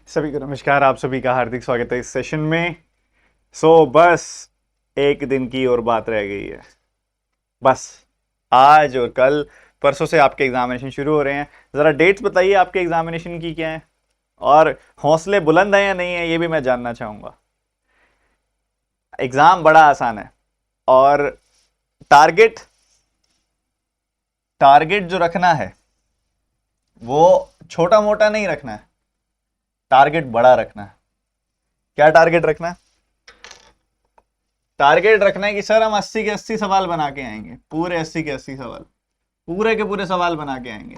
सभी को नमस्कार। आप सभी का हार्दिक स्वागत है इस सेशन में। बस एक दिन की और बात रह गई है। बस आज और कल परसों से आपके एग्जामिनेशन शुरू हो रहे हैं। ज़रा डेट्स बताइए आपके एग्जामिनेशन की क्या है, और हौसले बुलंद हैं या नहीं है, ये भी मैं जानना चाहूँगा। एग्ज़ाम बड़ा आसान है, और टारगेट टारगेट जो रखना है वो छोटा मोटा नहीं रखना है, टारगेट बड़ा रखना है। क्या टारगेट रखना है? टारगेट रखना है कि सर हम 80 के 80 सवाल बना के आएंगे, पूरे 80 के 80 सवाल, पूरे के पूरे सवाल बना के आएंगे।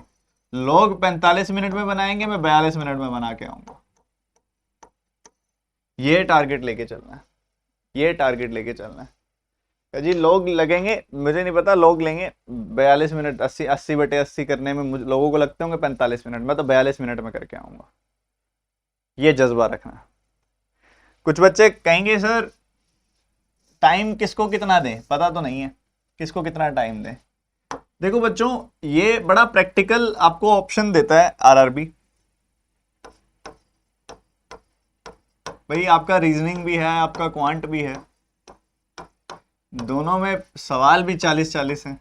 लोग 45 मिनट में बनाएंगे, मैं 42 मिनट में बना के आऊंगा। ये टारगेट लेके चलना है, ये टारगेट लेके चलना है जी। लोग लगेंगे, मुझे नहीं पता, लोग लेंगे 42 मिनट, 80 80 बटे 80 करने में लोगों को लगते होंगे 45 मिनट, मैं तो 42 मिनट में करके आऊंगा। ये जज्बा रखना है। कुछ बच्चे कहेंगे सर टाइम किसको कितना दें, पता तो नहीं है किसको कितना टाइम दें। देखो बच्चों, ये बड़ा प्रैक्टिकल आपको ऑप्शन देता है आरआरबी। भाई आपका रीजनिंग भी है, आपका क्वांट भी है, दोनों में सवाल भी 40-40 हैं।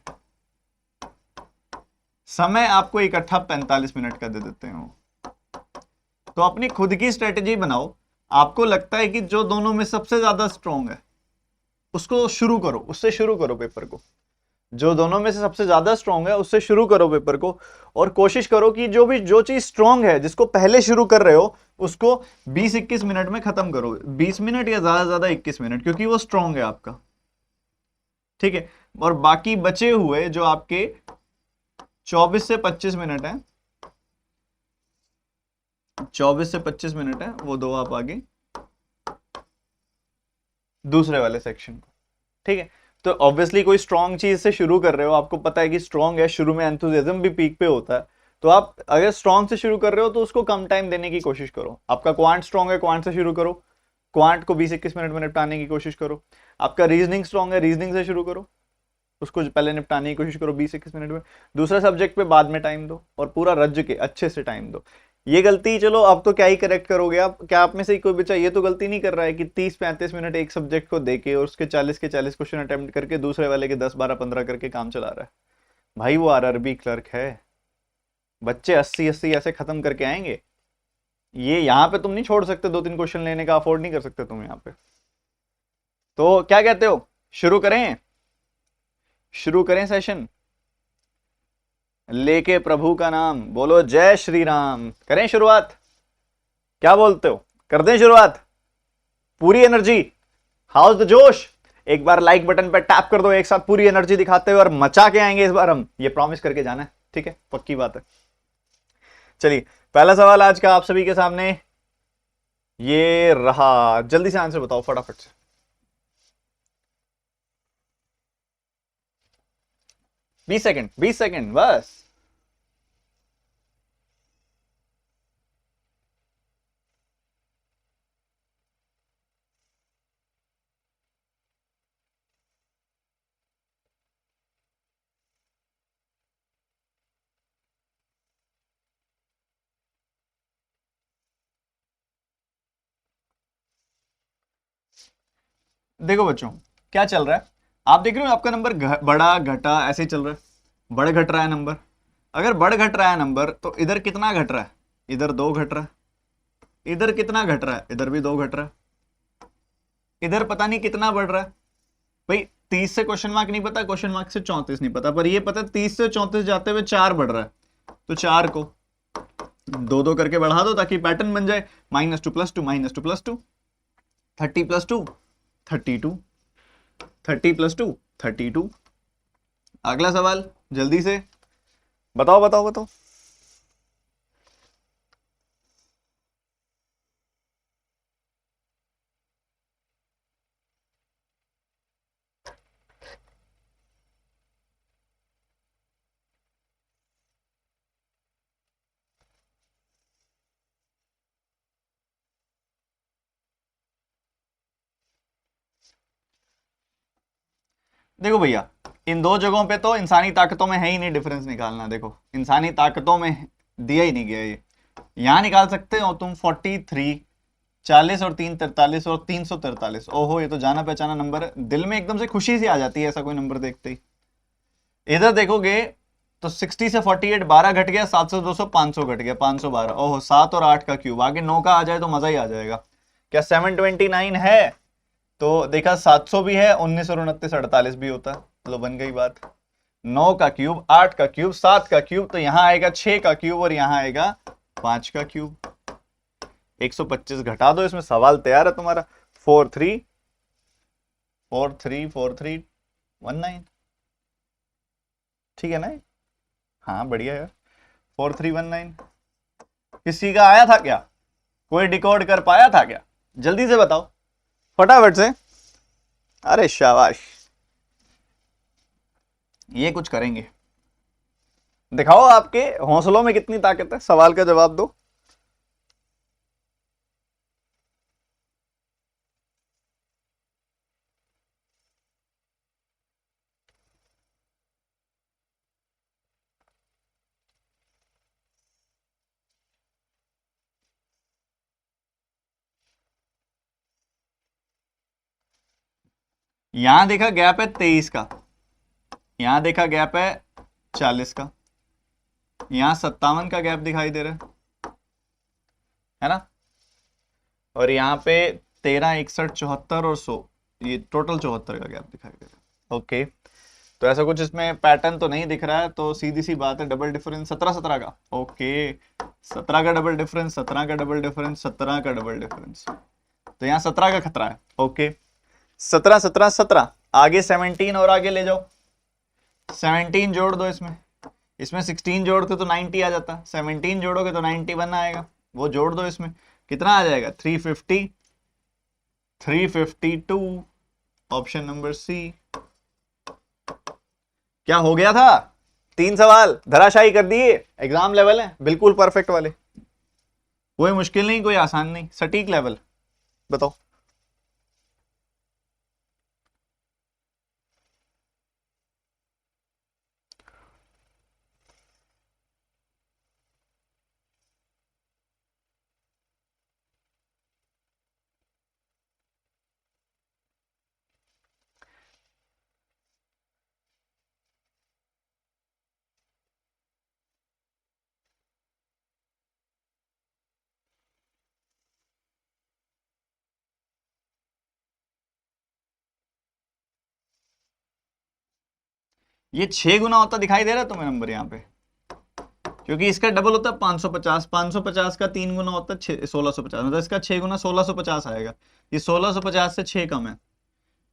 समय आपको इकट्ठा 45 मिनट का दे देते हैं। तो अपनी खुद की स्ट्रेटेजी बनाओ। आपको लगता है कि जो दोनों में सबसे ज्यादा स्ट्रॉन्ग है उसको शुरू करो, उससे शुरू करो पेपर को। जो दोनों में से सबसे ज्यादा स्ट्रॉन्ग है उससे शुरू करो पेपर को, और कोशिश करो कि जो चीज स्ट्रॉन्ग है, जिसको पहले शुरू कर रहे हो, उसको 20-21 मिनट में खत्म करो। 20 मिनट या ज्यादा से ज्यादा 21 मिनट, क्योंकि वो स्ट्रॉन्ग है आपका। ठीक है। और बाकी बचे हुए जो आपके 24 से 25 मिनट है, 24 से 25 मिनट है, वो दो आप आगे दूसरे वाले सेक्शन को। ठीक है। तो ऑब्वियसली कोई स्ट्रॉन्ग चीज से शुरू कर रहे हो, आपको पता है कि स्ट्रॉन्ग है, शुरू में एंथुसियाज्म भी पीक पे होता है, तो आप अगर स्ट्रॉन्ग से शुरू कर रहे हो तो उसको कम टाइम देने की कोशिश करो। आपका क्वांट स्ट्रॉन्ग है, क्वांट से शुरू करो, क्वांट को 20-21 मिनट में निपटाने की कोशिश करो। आपका रीजनिंग स्ट्रॉन्ग है, रीजनिंग से शुरू करो, उसको पहले निपटाने की कोशिश करो 20-21 मिनट में। दूसरा सब्जेक्ट पे बाद में टाइम दो, और पूरा रज के अच्छे से टाइम दो। ये गलती, चलो अब तो क्या ही करेक्ट करोगे आप, क्या आप में से कोई बच्चा ये तो गलती नहीं कर रहा है कि 30-35 मिनट एक सब्जेक्ट को देके और उसके 40 के 40 क्वेश्चन अटेम्प्ट करके दूसरे वाले के 10-12-15 करके काम चला रहा है? भाई वो आरआरबी क्लर्क है। बच्चे 80-80 ऐसे खत्म करके आएंगे। ये यहाँ पे तुम नहीं छोड़ सकते, 2-3 क्वेश्चन लेने का अफोर्ड नहीं कर सकते तुम यहाँ पे। तो क्या कहते हो, शुरू करें? शुरू करें सेशन लेके प्रभु का नाम, बोलो जय श्री राम। करें शुरुआत? क्या बोलते हो, कर दें शुरुआत? पूरी एनर्जी, हाउस द जोश। एक बार लाइक बटन पर टैप कर दो एक साथ, पूरी एनर्जी दिखाते हुए, और मचा के आएंगे इस बार हम, ये प्रॉमिस करके जाना है। ठीक है, पक्की बात है। चलिए, पहला सवाल आज का आप सभी के सामने ये रहा। जल्दी से आंसर बताओ फटाफट से। 20 सेकंड, 20 सेकंड बस। देखो बच्चों, क्या चल रहा है, आप देख रहे हो आपका नंबर बड़ा घटा ऐसे ही चल रहा है। बढ़ घट रहा है नंबर। अगर बढ़ घट रहा है नंबर, तो इधर कितना घट रहा है? इधर 2 घट रहा है। इधर कितना घट रहा है? इधर भी 2 घट रहा है। इधर पता नहीं कितना बढ़ रहा है। भाई 30 से क्वेश्चन मार्क नहीं पता, क्वेश्चन मार्क से 34 नहीं पता, पर ये पता 30 से 34 जाते हुए 4 बढ़ रहा है। तो 4 को 2-2 करके बढ़ा दो ताकि पैटर्न बन जाए। -2 + 2 -2 + 2, 30 + 2 32, 30 + 2 32। अगला सवाल जल्दी से बताओ बताओ बताओ। देखो भैया, इन दो जगहों पे तो इंसानी ताकतों में है ही नहीं डिफरेंस निकालना। देखो इंसानी ताकतों में दिया ही नहीं गया ये। यहां निकाल सकते हो तुम 43, 40 और 3 43 और 343। ओहो, ये तो जाना पहचाना नंबर है, दिल में एकदम से खुशी सी आ जाती है ऐसा कोई नंबर देखते ही। इधर देखोगे तो 60 से 48 12 घट गया, 7 से 200 500 घट गया, 512। ओहो, 7 और 8 का क्यूब, आगे 9 का आ जाए तो मजा ही आ जाएगा। क्या 729 है? तो देखा 700 भी है, 19 और 29 48 भी होता है, चलो बन गई बात। 9 का क्यूब, 8 का क्यूब, 7 का क्यूब, तो यहां आएगा 6 का क्यूब और यहां आएगा 5 का क्यूब। 125 घटा दो, इसमें सवाल तैयार है तुम्हारा। 43 43 43 19, ठीक है ना? हाँ बढ़िया यार, 4319। किसी का आया था क्या? कोई डिकोड कर पाया था क्या? जल्दी से बताओ, फटाफट से। अरे शाबाश, ये कुछ करेंगे। दिखाओ आपके हौसलों में कितनी ताकत है, सवाल का जवाब दो। यहां देखा गैप है 23 का, यहां देखा गैप है 40 का, यहां 57 का गैप दिखाई दे रहा है ना? और यहाँ पे 13 61 74 और 100, ये टोटल 74 का गैप दिखाई दे रहा है। ओके, तो ऐसा कुछ इसमें पैटर्न तो नहीं दिख रहा है, तो सीधी सी बात है डबल डिफरेंस 17 17 का। ओके, 17 का डबल डिफरेंस, 17 का डबल डिफरेंस, 17 का डबल डिफरेंस, तो यहाँ 17 का खतरा है। ओके, 17 17 17, आगे 17 और आगे ले जाओ, 17 जोड़ दो इसमें, इसमें 16 जोड़ते तो 90 आ जाता, 17 जोड़ोगे तो 91 आएगा, वो जोड़ दो इसमें, कितना आ जाएगा? 350, 352, ऑप्शन नंबर सी। क्या हो गया था? 3 सवाल धराशायी कर दिए, एग्जाम लेवल है बिल्कुल परफेक्ट वाले, कोई मुश्किल नहीं, कोई आसान नहीं, सटीक लेवल। बताओ। ये 6 गुना होता दिखाई दे रहा है तुम्हें नंबर यहाँ पे, क्योंकि इसका डबल होता है 550, 550 का 3 गुना होता है 1650, मतलब इसका 6 गुना 1650 आएगा, ये 1650 से 6 कम है।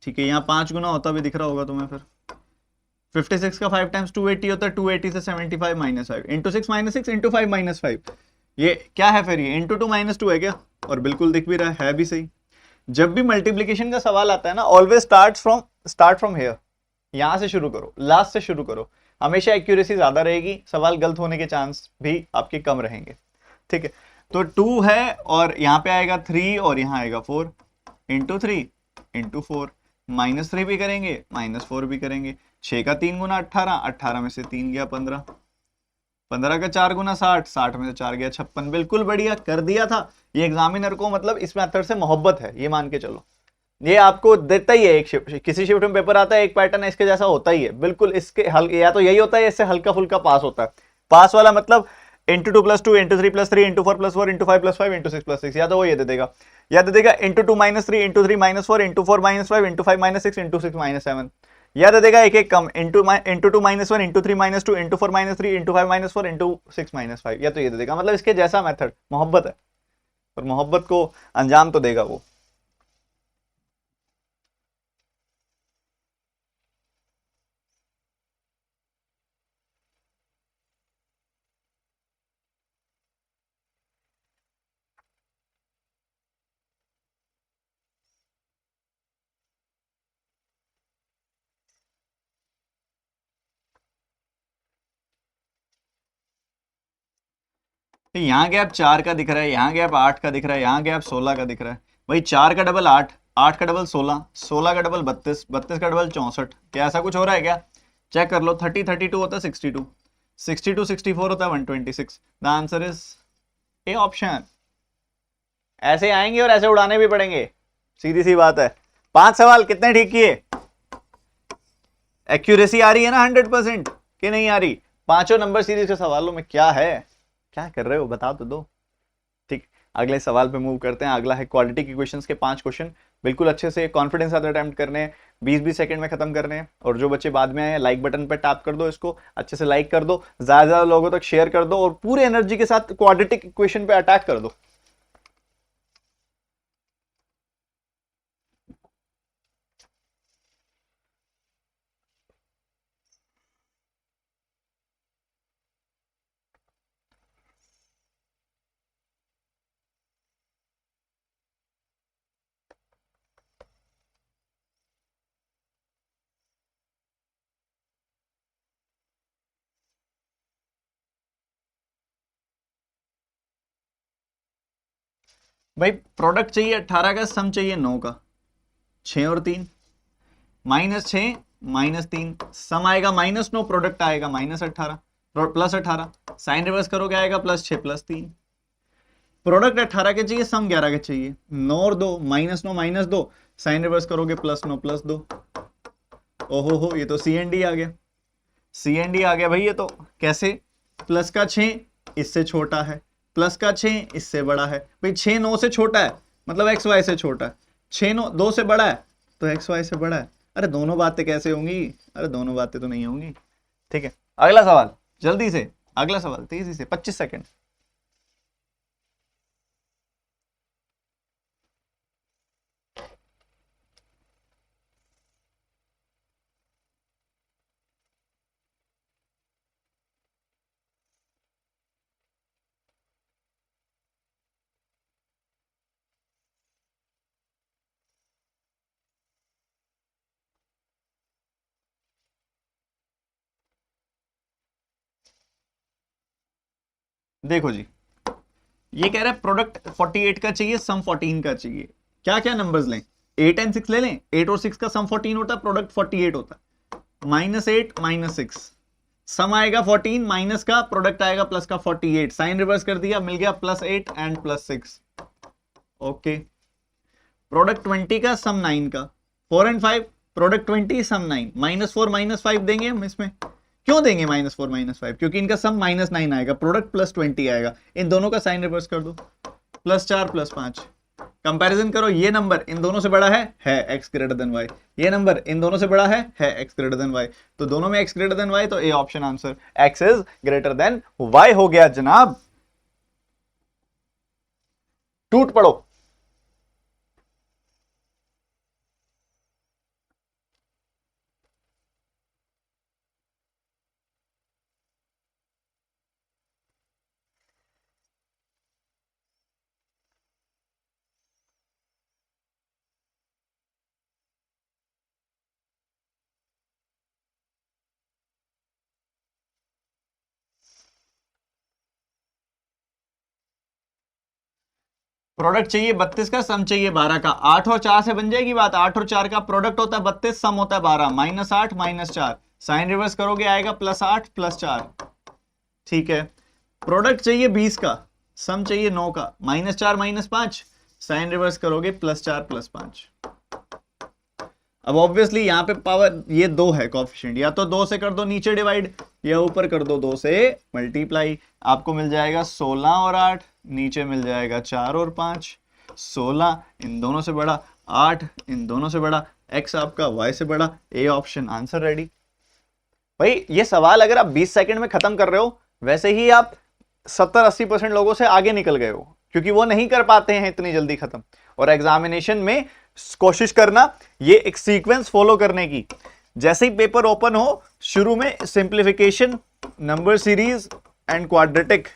ठीक है, यहाँ 5 गुना होता भी दिख रहा होगा तुम्हें। फिर 56 का 5 टाइम्स 280 होता है, 280 से 75 minus 5 into 6 minus 6 into 5 minus 5, ये क्या है फिर? ये इंटू 2 माइनस 2 है क्या? और बिल्कुल दिख भी रहा है भी सही। जब भी मल्टीप्लीकेशन का सवाल आता है ना, ऑलवेज स्टार्ट फ्रॉम हेयर, यहां से शुरू करो, लास्ट से शुरू करो, हमेशा एक्यूरेसी ज्यादा रहेगी, सवाल गलत होने के चांस भी आपके कम रहेंगे। ठीक है, तो 2 है और यहाँ पे आएगा 3 और यहाँ आएगा 4, इंटू 3 इंटू 4, माइनस 3 भी करेंगे, माइनस 4 भी करेंगे, 6 का 3 गुना 18, 18 में से 3 गया 15, 15 का 4 गुना 60, 60 में से 4 गया 56। बिल्कुल बढ़िया कर दिया था। ये एग्जामिनर को मतलब इस मेथड से मोहब्बत है, ये मान के चलो, ये आपको देता ही है। एक शिफ्ट, किसी शिफ्ट में पेपर आता है, एक पैटर्न इसके जैसा होता ही है बिल्कुल, इसके हल या तो यही होता है, इससे हल्का फुल्का पास होता है। पास वाला मतलब into 2 plus 2 into 3 plus 3 into 4 plus 4 into 5 plus 5 into 6 plus 6, या तो वो ये दे देगा, या दे देगा into 2 minus 3 into 3 minus 4 into 4 minus 5 into 5 minus 6 into 6 minus 7, या दे देगा एक एक कम, into 2 minus 1 into 3 minus 2 into 4 minus 3 into 5 minus 4 into 6 minus 5, या तो ये दे देगा। मतलब इसके जैसा मेथड, मोहब्बत है, और मोहब्बत को अंजाम तो देगा वो। यहाँ गैप 4 का दिख रहा है, यहाँ गैप 8 का दिख रहा है, यहाँ गैप 16 का दिख रहा है। भाई 4 का डबल 8, 8 का डबल 16, 16 का डबल 32, 32 का डबल 64, क्या ऐसा कुछ हो रहा है क्या? चेक कर लो। 30 32 होता है 62, 62 64 होता है 126। The answer is A option. ऐसे आएंगे और ऐसे उड़ाने भी पड़ेंगे, सीधी सी बात है। 5 सवाल कितने ठीक किए? एक्यूरेसी आ रही है ना 100% कि नहीं आ रही? पांचों नंबर सीरीज के सवालों में क्या है, क्या कर रहे हो बता तो दो। ठीक, अगले सवाल पे मूव करते हैं। अगला है क्वाड्रेटिक इक्वेशंस के 5 क्वेश्चन, बिल्कुल अच्छे से कॉन्फिडेंस साथ अटेम्प्ट करने हैं, 20-20 सेकंड में खत्म करने हैं। और जो बच्चे बाद में आए लाइक बटन पर टैप कर दो, इसको अच्छे से लाइक कर दो, ज्यादा ज्यादा लोगों तक शेयर कर दो और पूरे एनर्जी के साथ क्वाड्रेटिक इक्वेशन पे अटैक कर दो। भाई प्रोडक्ट चाहिए 18 का, सम चाहिए 9 का, 6 और 3, -6 -3, सम आएगा -9, प्रोडक्ट आएगा -18 +18, साइन रिवर्स करोगे आएगा +6 +3। प्रोडक्ट 18 के चाहिए, सम 11 के चाहिए, 9 और 2, -9 -2, साइन रिवर्स करोगे +9 +2। ओहो हो, ये तो सी एन डी आ गया, सी एन डी आ गया भाई। ये तो कैसे? प्लस का 6 इससे छोटा है, प्लस का 6 इससे बड़ा है। भाई 6 9 से छोटा है मतलब एक्स वाई से छोटा है, 6 9 2 से बड़ा है तो एक्स वाई से बड़ा है। अरे दोनों बातें कैसे होंगी? अरे दोनों बातें तो नहीं होंगी। ठीक है, अगला सवाल जल्दी से, अगला सवाल तेजी से, 25 सेकंड। देखो जी, ये कह रहा है प्रोडक्ट 48 का चाहिए, सम 14 का चाहिए। क्या क्या नंबर्स लें? 8 एंड 6 ले लें। 8 और 6 का सम 14 होता है, प्रोडक्ट 48 होता है। -8 -6, सम आएगा 14, माइनस का प्रोडक्ट आएगा प्लस का 48, साइन रिवर्स कर दिया, मिल गया +8 एंड +6। ओके, प्रोडक्ट 20 का, सम 9 का, 4 एंड 5, प्रोडक्ट 20 सम 9, -4 -5 देंगे हम इसमें। क्यों देंगे -4 -5? क्योंकि इनका सम -9 आएगा, प्रोडक्ट +20 आएगा। इन दोनों का साइन रिवर्स कर दो, +4 +5। कंपैरिजन करो, ये नंबर इन दोनों से बड़ा है x ग्रेटर देन y, ये नंबर इन दोनों से बड़ा है x ग्रेटर देन y। तो दोनों में x ग्रेटर देन y, तो A option answer, x is greater than y हो गया जनाब। टूट पड़ो। प्रोडक्ट चाहिए 32 का, सम चाहिए 12 का। 8 और 4 से बन जाएगी बात। 8 और 4 का प्रोडक्ट होता है 32, सम होता है 12, -8 -4, साइन रिवर्स करोगे आएगा +8 +4। ठीक है, प्रोडक्ट चाहिए 20 का, सम चाहिए 9 का, -4 -5, साइन रिवर्स करोगे +4 +5। अब ऑब्वियसली यहां पे पावर ये 2 है कोफिशिएंट, या तो 2 से कर दो नीचे डिवाइड, या ऊपर कर दो 2 से मल्टीप्लाई। आपको मिल जाएगा 16 और 8, नीचे मिल जाएगा 4 और 5। 16 इन दोनों से बड़ा, 8 इन दोनों से बड़ा, x आपका y से बड़ा, ए ऑप्शन आंसर रेडी। भाई ये सवाल अगर आप 20 सेकंड में खत्म कर रहे हो, वैसे ही आप 70-80% लोगों से आगे निकल गए हो, क्योंकि वो नहीं कर पाते हैं इतनी जल्दी खत्म। और एग्जामिनेशन में कोशिश करना ये एक सीक्वेंस फॉलो करने की। जैसे ही पेपर ओपन हो, शुरू में simplification, number series and quadratic,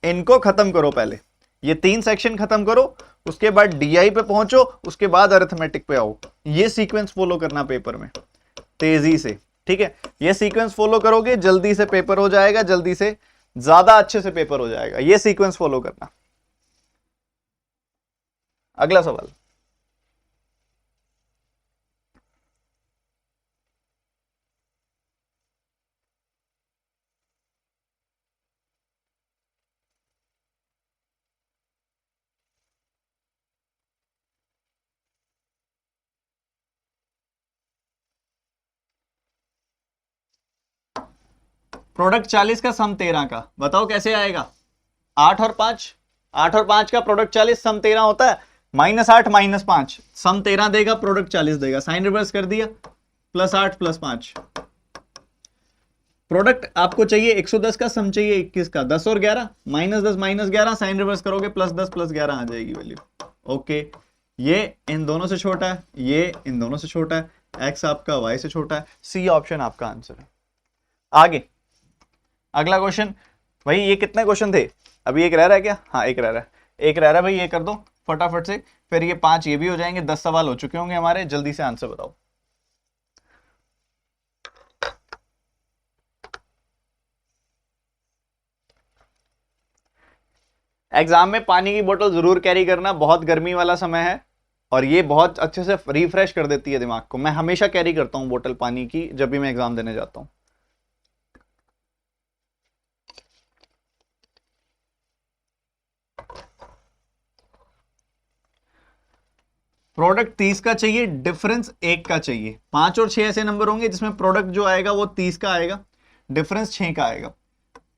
इनको खत्म करो पहले। ये 3 सेक्शन खत्म करो, उसके बाद डीआई पे पहुंचो, उसके बाद अरिथमेटिक पे आओ। ये सीक्वेंस फॉलो करना पेपर में तेजी से। ठीक है, ये सीक्वेंस फॉलो करोगे जल्दी से पेपर हो जाएगा, जल्दी से ज्यादा अच्छे से पेपर हो जाएगा। ये सीक्वेंस फॉलो करना। अगला सवाल। प्रोडक्ट 40 का सम 13 का, बताओ कैसे आएगा? 8 और 5, 8 और 5 का प्रोडक्ट 40 सम 13 होता है, -8 -5 सम 13 देगा, प्रोडक्ट 40 देगा। साइन रिवर्स कर दिया, +8 +5। प्रोडक्ट आपको चाहिए 110 का, सम चाहिए 21 का, 10 और 11 -10 -11 साइन रिवर्स करोगे +10 +11 आ जाएगी वैल्यू। ओके, ये इन दोनों से छोटा है, ये इन दोनों से छोटा है, एक्स आपका वाई से छोटा है, सी ऑप्शन आपका आंसर है। आगे अगला क्वेश्चन। भाई ये कितने क्वेश्चन थे? अभी एक रह रहा है क्या? हाँ एक रह रहा है, एक रह रहा है भाई, ये कर दो फटाफट से, फिर ये 5 ये भी हो जाएंगे, 10 सवाल हो चुके होंगे हमारे। जल्दी से आंसर बताओ। एग्जाम में पानी की बोतल जरूर कैरी करना, बहुत गर्मी वाला समय है और ये बहुत अच्छे से रिफ्रेश कर देती है दिमाग को। मैं हमेशा कैरी करता हूं बोतल पानी की जब भी मैं एग्जाम देने जाता हूं। प्रोडक्ट 30 का चाहिए, डिफरेंस 1 का चाहिए। 5 और 6 ऐसे नंबर होंगे जिसमें प्रोडक्ट जो आएगा वो 30 का आएगा, डिफरेंस 6 का आएगा।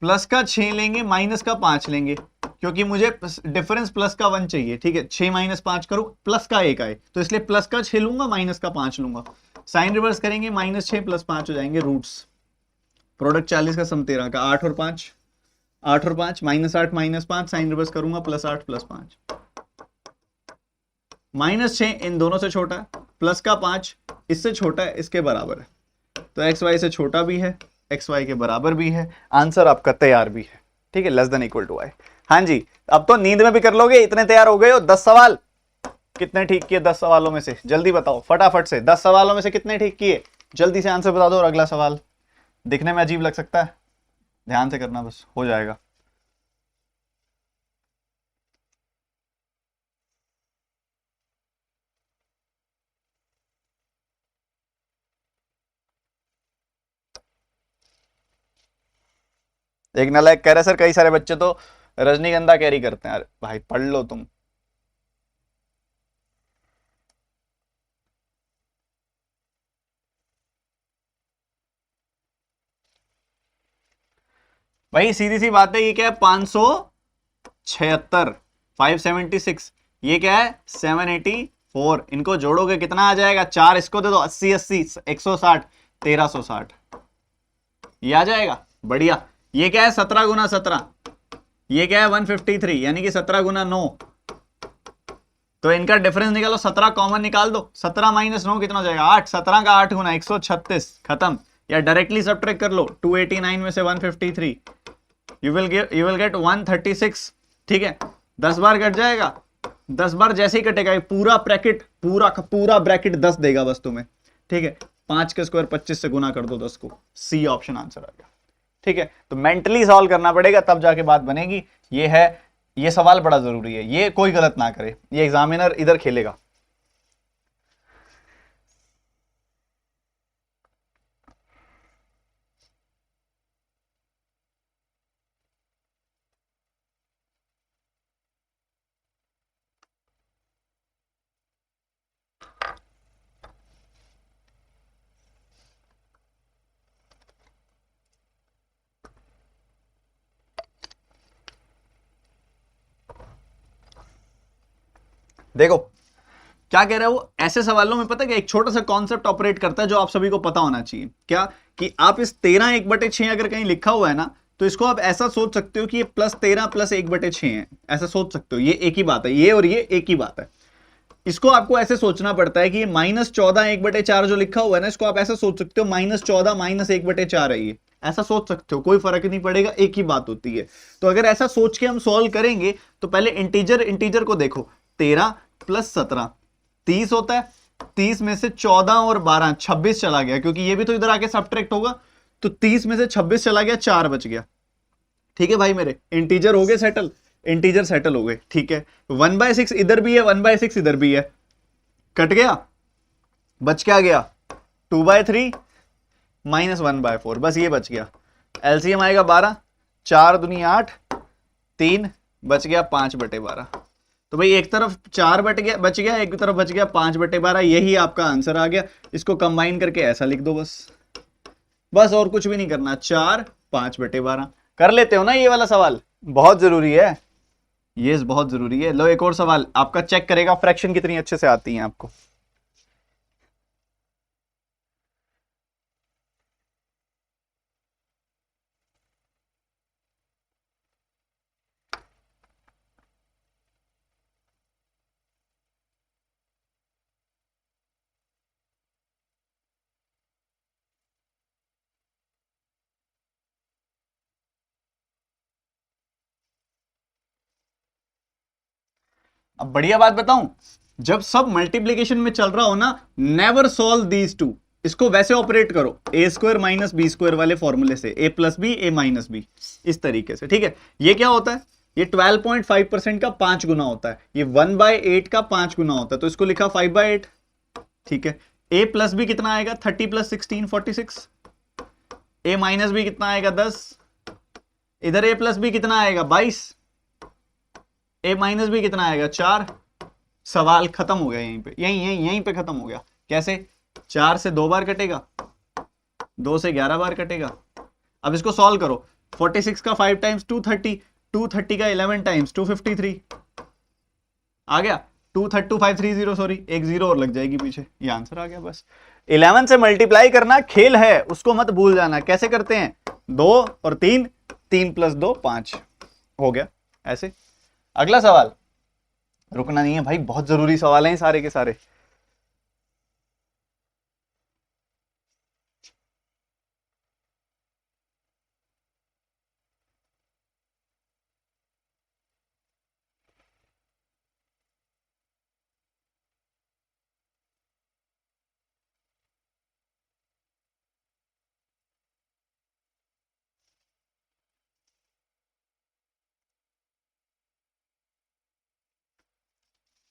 प्लस का 6 लेंगे, माइनस का 5 लेंगे, क्योंकि मुझे डिफरेंस प्लस का 1 चाहिए। ठीक है, 6 - 5 करूं, प्लस का 1 आए, तो इसलिए प्लस का 6 लूंगा, माइनस का 5 लूंगा। साइन रिवर्स करेंगे, -6 + 5 हो जाएंगे रूट्स। प्रोडक्ट 40 का सम 13 का, 8 और 5, 8 और 5 -8 -5 साइन रिवर्स करूंगा, +8 + 5। -6 इन दोनों से छोटा है, प्लस का 5 इससे छोटा है, इसके बराबर है, तो एक्स वाई से छोटा भी है, एक्स वाई के बराबर भी है। आंसर आपका तैयार भी है। ठीक है, <= y। हाँ जी, अब तो नींद में भी कर लोगे, इतने तैयार हो गए हो। 10 सवाल कितने ठीक किए? 10 सवालों में से जल्दी बताओ फटाफट से, 10 सवालों में से कितने ठीक किए? जल्दी से आंसर बता दो। और अगला सवाल दिखने में अजीब लग सकता है, ध्यान से करना, बस हो जाएगा। एक नालायक कह रहा है सर कई सारे बच्चे तो रजनीगंधा कैरी करते हैं। अरे भाई पढ़ लो तुम। भाई सीधी सी बात है, ये क्या है? 576, 576, ये क्या है? 784। इनको जोड़ोगे कितना आ जाएगा? 4 इसको दे दो, 80 80, 160, 1360, ये आ जाएगा। बढ़िया। ये क्या है? 17 × 17, ये क्या है? 153, यानी कि 17 × 9। तो इनका डिफरेंस निकालो, 17 कॉमन निकाल दो, 17 - 9 कितना हो जाएगा? 8। 17 का 8 गुना 136, खत्म। या डायरेक्टली सब्ट्रैक्ट कर लो, 289 में से 153, यू विल गेट 136। ठीक है, 10 बार कट जाएगा, 10 बार जैसे ही कटेगा ये पूरा ब्रैकेट, पूरा ब्रैकेट 10 देगा बस तुम्हें। ठीक है, 5 का स्क्वायर 25 से गुना कर दो 10 को, सी ऑप्शन आंसर आ गया। ठीक है, तो मेंटली सॉल्व करना पड़ेगा तब जाके बात बनेगी। ये है, ये सवाल बड़ा जरूरी है, ये कोई गलत ना करे, ये एग्जामिनर इधर खेलेगा। देखो क्या कह रहा है वो, ऐसे सवालों में पता है कि एक छोटा सा कॉन्सेप्ट ऑपरेट करता है जो आप सभी को पता होना चाहिए। क्या? कि आप इस 13 1/6 अगर कहीं लिखा हुआ है ना, तो इसको आप ऐसा सोच सकते हो कि ये +13 + 1/6 है, ऐसा सोच सकते हो। ये एक ही बात है, ये और ये एक ही बात है। इसको आपको ऐसे सोचना पड़ता है कि ये -14 1/4 जो लिखा हुआ है ना, इसको आप ऐसा सोच सकते हो -14 - 1/4 है, ये ऐसा सोच सकते हो, कोई फर्क नहीं पड़ेगा, एक ही बात होती है। तो अगर ऐसा सोच के हम सॉल्व करेंगे तो पहले इंटीजर को देखो, 13 + 17 30 होता है, 30 में से 14 और 12 26 चला गया, क्योंकि ये भी तो इधर आके सब्ट्रैक्ट होगा, तो 30 में से 26 चला गया, 4 बच गया। ठीक है भाई, मेरे इंटीजर हो गए सेटल, इंटीजर सेटल हो गए। ठीक है, 1/6 इधर भी है, 1/6 इधर भी है, कट गया, बच क्या गया? 2/3 - 1/4, बस ये बच गया। एलसीएम आएगा 12, 4 दूनी 8, 3 बच गया 5/12। तो भाई एक तरफ 4 बच गया, एक तरफ बच गया 5/12, यही आपका आंसर आ गया। इसको कंबाइन करके ऐसा लिख दो बस और कुछ भी नहीं करना। 4 5/12 कर लेते हो ना ये वाला सवाल, बहुत जरूरी है ये, बहुत जरूरी है। लो एक और सवाल आपका चेक करेगा फ्रैक्शन कितनी अच्छे से आती है आपको। अब बढ़िया बात बताऊं, जब सब मल्टीप्लीकेशन में चल रहा हो ना, नेवर सॉल्व दीज टू, इसको वैसे ऑपरेट करो, ए स्क्वायर माइनस बी स्क्वायर वाले फॉर्मूले से, ए प्लस बी ए माइनस बी, इस तरीके से। ठीक है, ये क्या होता है, ये 12.5% का 5 गुना होता है, ये 1/8 का 5 गुना होता है, तो इसको लिखा 5/8। ठीक है, ए प्लस बी कितना आएगा, 30 + 16 46, ए माइनस बी कितना आएगा 10, इधर ए प्लस बी कितना आएगा 22, ए माइनस बी कितना आएगा 4। सवाल खत्म हो गया यहीं पे, यहीं पे खत्म हो गया। कैसे, 4 से 2 बार कटेगा, 2 से 11 बार कटेगा। अब इसको सॉल्व करो, 46 का 5 टाइम्स 230, 230 का 11 टाइम्स 253 आ गया, 232,530, सॉरी एक जीरो और लग जाएगी पीछे, ये आंसर आ गया बस। 11 से मल्टीप्लाई करना खेल है, उसको मत भूल जाना। कैसे करते हैं, 2 और 3, 3 + 2 5 हो गया ऐसे। अगला सवाल, रुकना नहीं है भाई, बहुत जरूरी सवाल हैं सारे के सारे।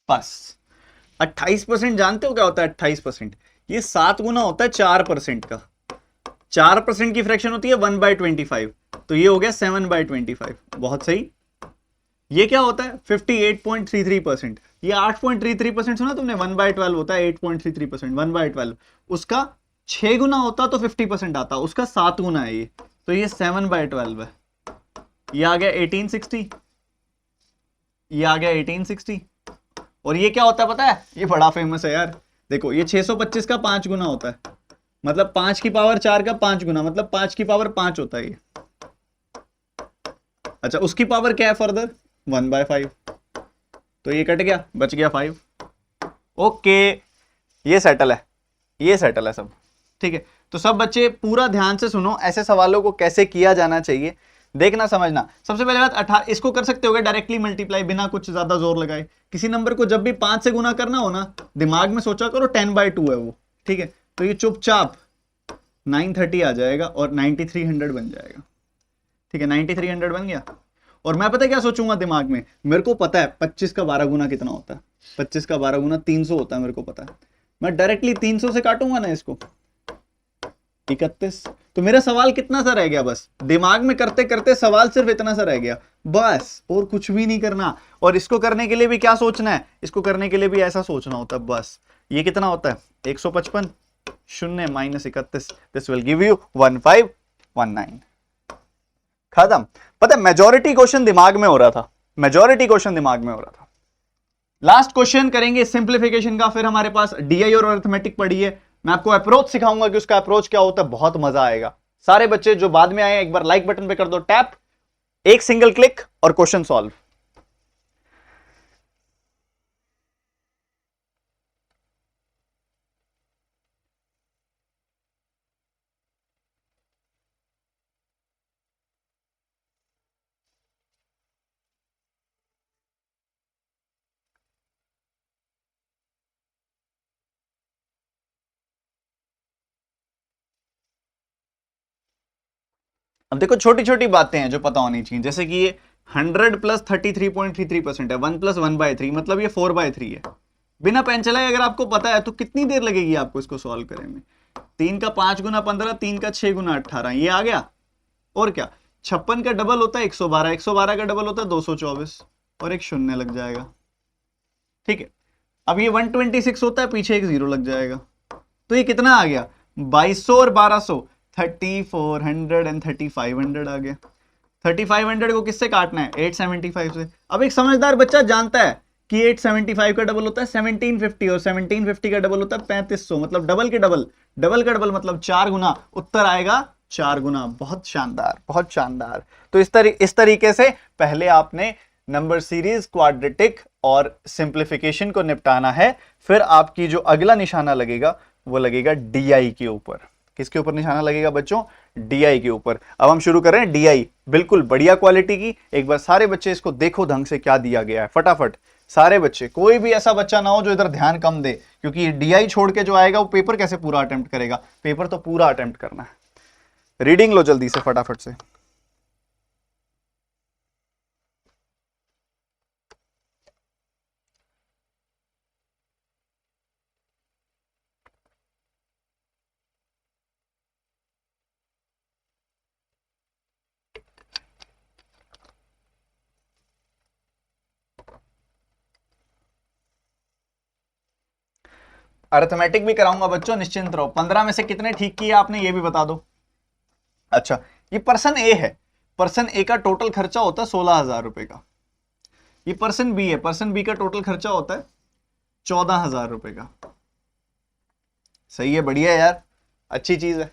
बस 28% जानते हो क्या होता है 28%, ये 7 गुना होता है 4% का। 4% की फ्रैक्शन होती है 1/25, तो ये हो गया 7/25। बहुत सही। ये क्या होता है 58.33%, ये 8.33% सुना तुमने, 1/12 होता है 8.33%, 1/12 उसका 6 गुना होता तो 50% आता, उसका 7 गुना है ये, तो ये 7/12 है। ये आ गया 1860, ये आ गया 1860। और ये क्या होता है पता है, ये बड़ा फेमस है यार, देखो ये 625 का 5 गुना होता है, मतलब 5 की पावर 4 का 5 गुना, मतलब 5 की पावर 5 होता है ये। अच्छा उसकी पावर क्या है फर्दर, 1/5, तो ये कट गया, बच गया 5। ओके, ये सेटल है, ये सेटल है सब। ठीक है, तो सब बच्चे पूरा ध्यान से सुनो, ऐसे सवालों को कैसे किया जाना चाहिए देखना समझना। सबसे पहले बात, 18 इसको कर सकते हो डायरेक्टली मल्टीप्लाई बिना कुछ ज्यादा जोर लगाए। किसी नंबर को जब भी 5 से गुना करना हो ना, दिमाग में सोचा करो 10/2 है वो। ठीक है, तो ये चुपचाप 930 आ जाएगा और 9300 बन जाएगा। ठीक है, 9300 बन गया। और मैं पता क्या सोचूंगा दिमाग में, मेरे को पता है 25 का 12 गुना कितना होता है, 25 का 12 गुना 300 होता है, मेरे को पता है। मैं डायरेक्टली 300 से काटूंगा ना इसको, 31। तो मेरा सवाल कितना सा रह गया, बस दिमाग में करते करते सवाल सिर्फ इतना सा रह गया बस, और कुछ भी नहीं करना। और इसको करने के लिए भी क्या सोचना है, इसको करने के लिए भी ऐसा सोचना होता है बस। ये कितना होता है 155, 0 - 31, दिस विल गिव यू 1519। खत्म। पता है मेजॉरिटी क्वेश्चन दिमाग में हो रहा था, मेजॉरिटी क्वेश्चन दिमाग में हो रहा था। लास्ट क्वेश्चन करेंगे सिंप्लीफिकेशन का, फिर हमारे पास डीआई और अरिथमेटिक पड़ी है। मैं आपको अप्रोच सिखाऊंगा कि उसका अप्रोच क्या होता है, बहुत मजा आएगा। सारे बच्चे जो बाद में आए एक बार लाइक बटन पे कर दो टैप, एक सिंगल क्लिक और क्वेश्चन सॉल्व। अब देखो छोटी छोटी बातें हैं जो पता होनी चाहिए, जैसे कि ये 100 + 33.33% है, 1 + 1/3 मतलब ये 4/3 है। बिना पेन चलाए अगर आपको पता है तो कितनी देर लगेगी आपको इसको सॉल्व करने में। 3 का 5 गुना 15, 3 का 6 गुना 18, ये आ गया। और क्या, 56 का डबल होता है 112, 112 का डबल होता है 224, और एक शून्य लग जाएगा। ठीक है, अब ये 126 होता है, पीछे एक जीरो लग जाएगा, तो ये कितना आ गया 2200 और 1200, 3400 एंड 3500 आ गया। 3500 को किससे काटना है? 875 से। अब एक समझदार बच्चा जानता है कि 875 का डबल होता है 1750 और 1750 का डबल होता है 3500, मतलब डबल के डबल, डबल का डबल मतलब 4 गुना। उत्तर आएगा 4 गुना। बहुत शानदार, बहुत शानदार। तो इस तरीके से पहले आपने नंबर सीरीज, क्वाड्रेटिक और सिंप्लीफिकेशन को निपटाना है। फिर आपकी जो अगला निशाना लगेगा वो लगेगा डीआई के ऊपर। किसके ऊपर निशाना लगेगा बच्चों? डीआई के ऊपर। अब हम शुरू कर रहे हैं डीआई, बिल्कुल बढ़िया क्वालिटी की। एक बार सारे बच्चे इसको देखो ढंग से क्या दिया गया है, फटाफट सारे बच्चे। कोई भी ऐसा बच्चा ना हो जो इधर ध्यान कम दे, क्योंकि डीआई छोड़ के जो आएगा वो पेपर कैसे पूरा अटेम्प्ट करेगा? पेपर तो पूरा अटेम्प्ट करना है। रीडिंग लो जल्दी से, फटाफट से। अरिथमेटिक भी कराऊंगा बच्चों, निश्चिंत रहो। 15 में से कितने ठीक किए आपने ये भी बता दो। अच्छा, ये पर्सन ए है। पर्सन ए का टोटल खर्चा होता है 16,000 रुपए का। ये पर्सन बी है। पर्सन बी का टोटल खर्चा होता है 14,000 रुपए का। सही है, बढ़िया है यार, अच्छी चीज है।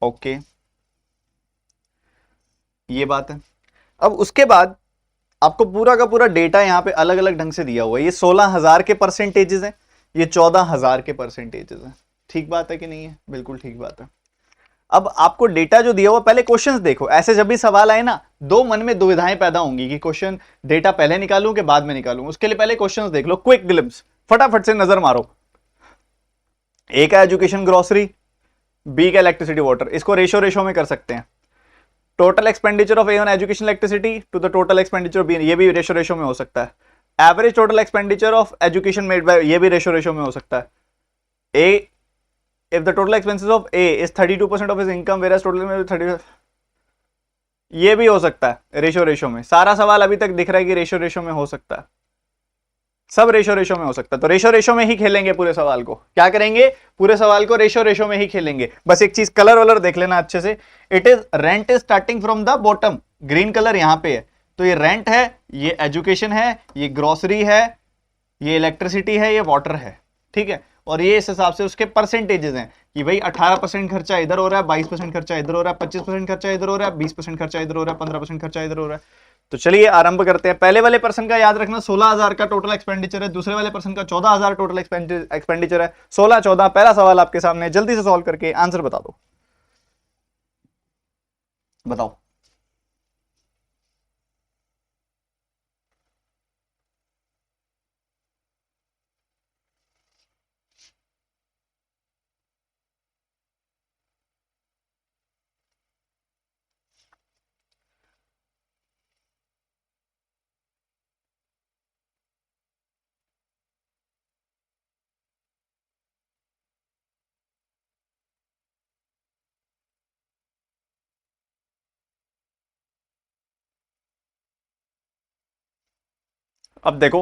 ओके, ये बात है। अब उसके बाद आपको पूरा का पूरा डेटा यहां पे अलग अलग ढंग से दिया हुआ है। ये 16,000 के परसेंटेजेस हैं, ये 14,000 के परसेंटेजेस हैं। ठीक बात है कि नहीं है? बिल्कुल ठीक बात है। अब आपको डेटा जो दिया हुआ, पहले क्वेश्चंस देखो। ऐसे जब भी सवाल आए ना, दो मन में दुविधाएं पैदा होंगी कि क्वेश्चन डेटा पहले निकालूं कि बाद में निकालूं। उसके लिए पहले क्वेश्चंस देख लो, क्विक ग्लिम्स, फटाफट से नजर मारो। ए का एजुकेशन ग्रोसरी, बी का इलेक्ट्रिसिटी वाटर। इसको रेशो रेशो में कर सकते हैं। Total expenditure of A on education electricity to the total expenditure of B, ये भी रेशो रेशो में हो सकता है। Average total expenditure of education made by, ये भी रेशो रेशो में हो सकता है। ए, if the total expenses of A is 32% of his income whereas total में 30, ये भी हो सकता है रेशो रेशो में। सारा सवाल अभी तक दिख रहा है कि रेशो रेशो में हो सकता है, सब रेशो रेशो में हो सकता है। तो रेशो रेशो में ही खेलेंगे पूरे सवाल को। क्या करेंगे? पूरे सवाल को रेशो रेशो में ही खेलेंगे। बस एक चीज, कलर वलर देख लेना अच्छे से। It is rent is starting from the bottom, green colour यहां पे है। तो ये रेंट है, ये एजुकेशन है, ये ग्रोसरी है, ये इलेक्ट्रिसिटी है, ये वाटर है। ठीक है, और ये इस हिसाब से उसके परसेंटेजेस हैं कि भाई 18% खर्चा इधर हो रहा है, 22% खर्चा इधर हो रहा है, 25% खर्चा इधर हो रहा है, 20% खर्चा इधर हो रहा है, 15% खर्चा इधर हो रहा है। तो चलिए आरंभ करते हैं। पहले वाले पर्सन का याद रखना 16,000 का टोटल एक्सपेंडिचर है, दूसरे वाले पर्सन का 14,000 टोटल एक्सपेंडिचर है। 16, 14, पहला सवाल आपके सामने, जल्दी से सॉल्व करके आंसर बता दो। बताओ। अब देखो,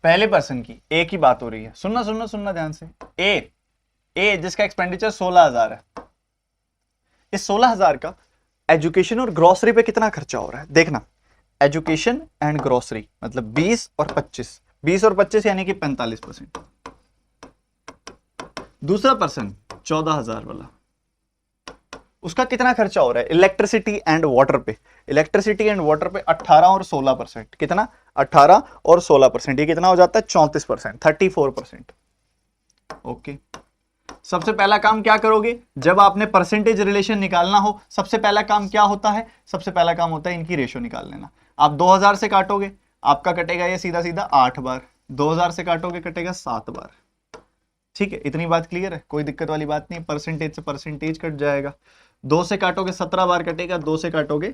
पहले पर्सन की, ए की बात हो रही है। सुनना सुनना सुनना ध्यान से। ए जिसका एक्सपेंडिचर 16,000 है, इस 16,000 का एजुकेशन और ग्रोसरी पे कितना खर्चा हो रहा है देखना। एजुकेशन एंड ग्रोसरी मतलब 20 और 25, 20 और 25 यानी कि 45%। दूसरा पर्सन 14,000 वाला, उसका कितना खर्चा हो रहा है इलेक्ट्रिसिटी एंड वाटर पे? इलेक्ट्रिसिटी एंड वाटर पे 18 और 16%। कितना? 18 और 16%। ये कितना हो जाता है? 34%, 34%। ओके, सबसे पहला काम क्या करोगे जब आपने परसेंटेज रिलेशन निकालना हो? सबसे पहला काम क्या होता है? सबसे पहला काम होता है इनकी रेशो निकाल लेना। आप 2000 से काटोगे, आपका कटेगा ये सीधा सीधा 8 बार। 2000 से काटोगे, कटेगा 7 बार। ठीक है, इतनी बात क्लियर है? कोई दिक्कत वाली बात नहीं। परसेंटेज से परसेंटेज कट जाएगा। 2 से काटोगे 17 बार कटेगा, 2 से काटोगे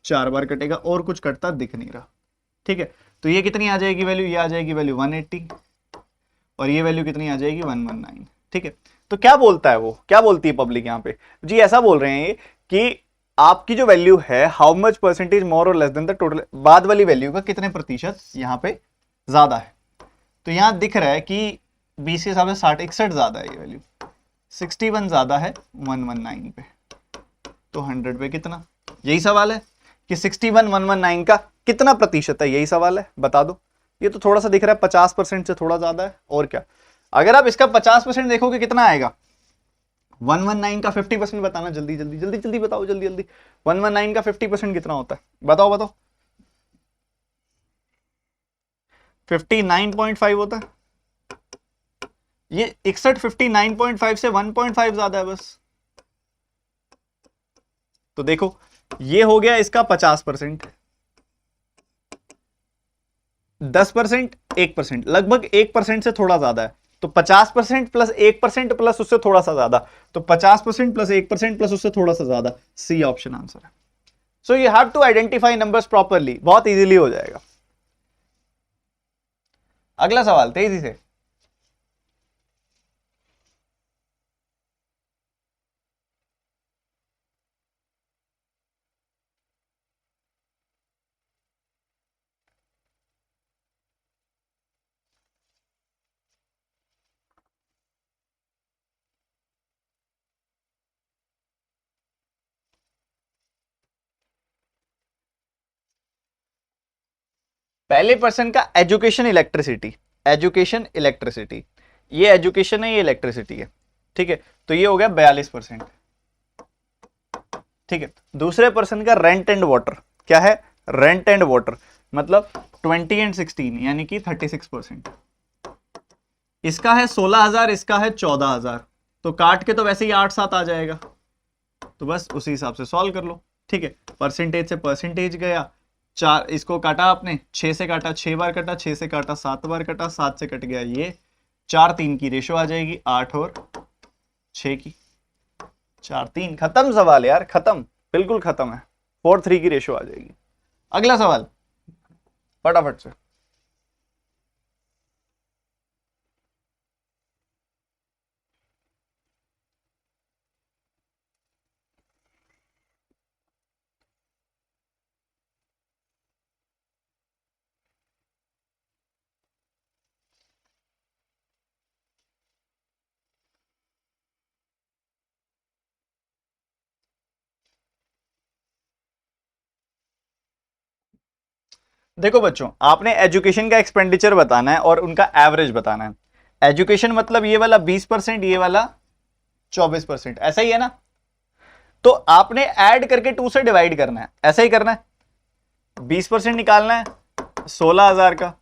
4 बार कटेगा, और कुछ कटता दिख नहीं रहा। ठीक है, तो ये कितनी आ जाएगी वैल्यू? ये आ जाएगी वैल्यू 180, और ये वैल्यू कितनी आ जाएगी? 119। ठीक है, तो क्या बोलता है वो, क्या बोलती है पब्लिक यहाँ पे जी? ऐसा बोल रहे हैं कि आपकी जो वैल्यू है, हाउ मच परसेंटेज मोर और लेस देन द टोटल, बाद वाली वैल्यू का कितने प्रतिशत यहाँ पे ज्यादा है। तो यहाँ दिख रहा है कि 20 के हिसाब से 60, 61 ज्यादा है ये वैल्यू। 61 ज्यादा है 119 पे, तो 100 पे कितना, यही सवाल है कि 61 119 का कितना प्रतिशत है, यही सवाल है, बता दो। ये तो थोड़ा सा दिख रहा है 50% से थोड़ा ज्यादा है, और क्या। अगर आप इसका 50% देखोगे कितना आएगा, 119 का 50% बताना, जल्दी जल्दी जल्दी जल्दी बताओ, जल्दी जल्दी। 119 का 50% कितना होता है, बताओ बताओ। 59.5 होता है। ये 61 59.5 से 1.5 ज्यादा है बस। तो देखो ये हो गया इसका 50%, 10% 1%, लगभग 1% से थोड़ा ज्यादा है। तो 50% प्लस 1% प्लस उससे थोड़ा सा ज्यादा, तो 50% प्लस 1% प्लस उससे थोड़ा सा ज्यादा, सी ऑप्शन आंसर है। So you have to identify numbers properly, बहुत इजीली हो जाएगा। अगला सवाल तेजी से। पहले पर्सन का एजुकेशन इलेक्ट्रिसिटी, एजुकेशन इलेक्ट्रिसिटी, ये एजुकेशन है ये इलेक्ट्रिसिटी है, ठीक है। तो ये हो गया 42%, ठीक है। दूसरे पर्सन का रेंट एंड वाटर, क्या है, रेंट एंड वाटर, मतलब 20 एंड 16 यानी कि 36%। इसका है 16,000, इसका है 14,000, तो काट के तो वैसे ही 8-7 आ जाएगा, तो बस उसी हिसाब से सॉल्व कर लो, ठीक है। परसेंटेज से परसेंटेज गया, 4 इसको काटा आपने, 6 से काटा 6 बार कटा, 6 से काटा 7 बार कटा, 7 से कट गया ये, 4-3 की रेशो आ जाएगी, 8 और 6 की, 4-3, खत्म सवाल यार, खत्म, बिल्कुल खत्म है, 4-3 की रेशो आ जाएगी। अगला सवाल फटाफट से। देखो बच्चों, आपने एजुकेशन का एक्सपेंडिचर बताना है और उनका एवरेज बताना है। एजुकेशन मतलब ये वाला 20%, ये वाला 24%, ऐसा ही है ना। तो आपने ऐड करके 2 से डिवाइड करना है, ऐसा ही करना है। 20% निकालना है 16,000 का,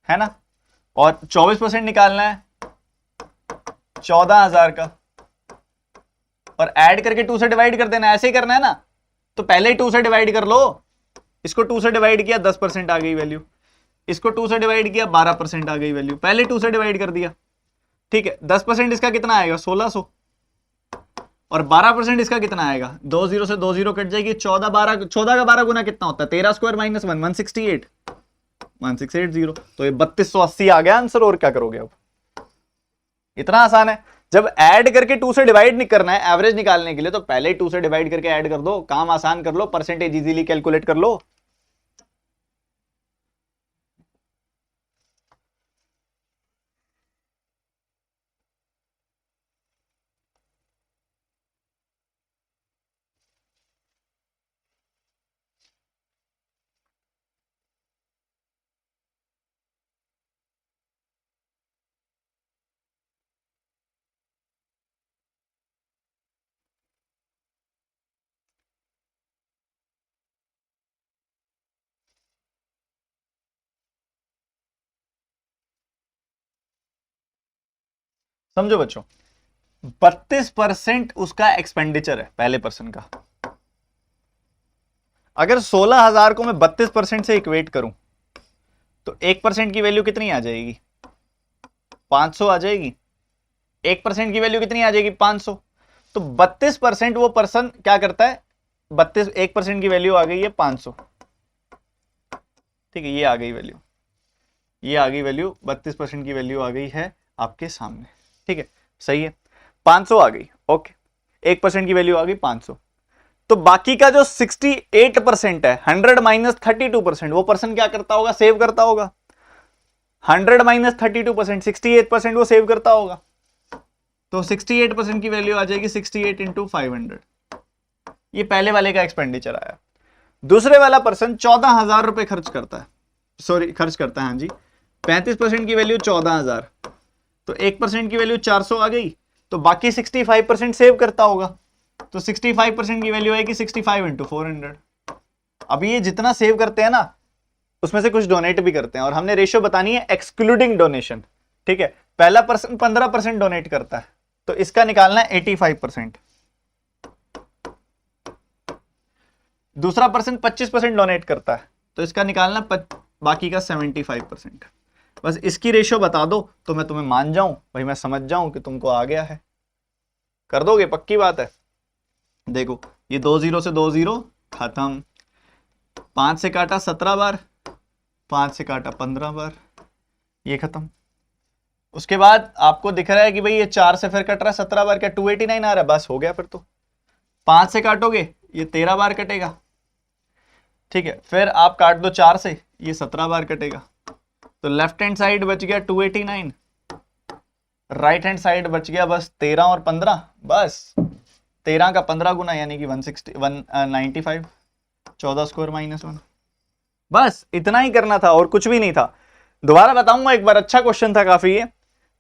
है ना, और 24% निकालना है 14,000 का, और ऐड करके 2 से डिवाइड कर देना, ऐसे ही करना है ना। तो पहले ही 2 से डिवाइड कर लो, इसको 2 से डिवाइड किया 10% आ गई वैल्यू, इसको 2 से डिवाइड किया 12% आ गई वैल्यू, पहले 2 से डिवाइड कर दिया, ठीक है। 10% इसका कितना आएगा 1600, और 12% इसका कितना आएगा, 2 0 से 2 0 कट जाएगी, 14 का 12 गुना कितना होता है, 13 स्क्वायर माइनस 1 168, 1680, तो ये 3280 आ गया आंसर। और क्या करोगे अब, इतना आसान है। जब ऐड करके 2 से डिवाइड नहीं करना है एवरेज निकालने के लिए, तो पहले ही 2 से डिवाइड करके ऐड कर दो, काम आसान कर लो, परसेंटेज इजीली कैलकुलेट कर लो। समझो बच्चों, 32% उसका एक्सपेंडिचर है पहले पर्सन का। अगर 16,000 को मैं 32% से इक्वेट करूं, तो 1% की वैल्यू कितनी आ जाएगी, 500 आ जाएगी। 1% की वैल्यू कितनी आ जाएगी, 500। तो 32% वो पर्सन क्या करता है, 1% की वैल्यू आ गई है 500, ठीक है। ये आ गई वैल्यू, ये आ गई वैल्यू, 32% की वैल्यू आ गई है आपके सामने, ठीक है, सही है। 500 आ गई, ओके। 1% की वैल्यू आ गई 500। तो बाकी का जो 68% है, 100 माइनस 32%, वो पर्सन क्या करता होगा, सेव करता होगा। 100 माइनस 32%, 68% वो सेव करता होगा। तो 68% की वैल्यू आ जाएगी 68 इंटू 500। ये पहले वाले का एक्सपेंडिचर आया। दूसरे वाला पर्सन 14,000 रुपए खर्च करता है, हाँ जी। 35% की वैल्यू 14,000, तो 1% की वैल्यू 400 आ गई, तो बाकी 65% सेव करता होगा, तो 65% की वैल्यू आएगी 65 इंटू 400। अब ये जितना सेव करते हैं ना उसमें से कुछ डोनेट भी करते हैं, और हमने रेशियो बतानी है एक्सक्लूडिंग डोनेशन, ठीक है। पहला पर्सन 15% डोनेट करता है, तो इसका निकालना है 85%। दूसरा पर्सन 25% डोनेट करता है, तो इसका निकालना बाकी का 75%। बस इसकी रेशियो बता दो तो मैं तुम्हें मान जाऊं भाई, मैं समझ जाऊं कि तुमको आ गया है। कर दोगे? पक्की बात है। देखो ये 2 0 से 2 0 खत्म, 5 से काटा 17 बार, 5 से काटा 15 बार, ये खत्म। उसके बाद आपको दिख रहा है कि भाई ये 4 से फिर कट रहा है 17 बार, क्या 289 आ रहा है? बस हो गया फिर तो। 5 से काटोगे ये 13 बार कटेगा, ठीक है। फिर आप काट दो 4 से, ये 17 बार कटेगा, तो लेफ्ट हैंड साइड बच गया 289, राइट हैंड साइड बच गया बस 13 और 15, बस 13 का 15 गुना यानी कि 195, 14 स्क्वायर माइनस 1। बस इतना ही करना था और कुछ भी नहीं था। दोबारा बताऊंगा एक बार, अच्छा क्वेश्चन था काफी ये,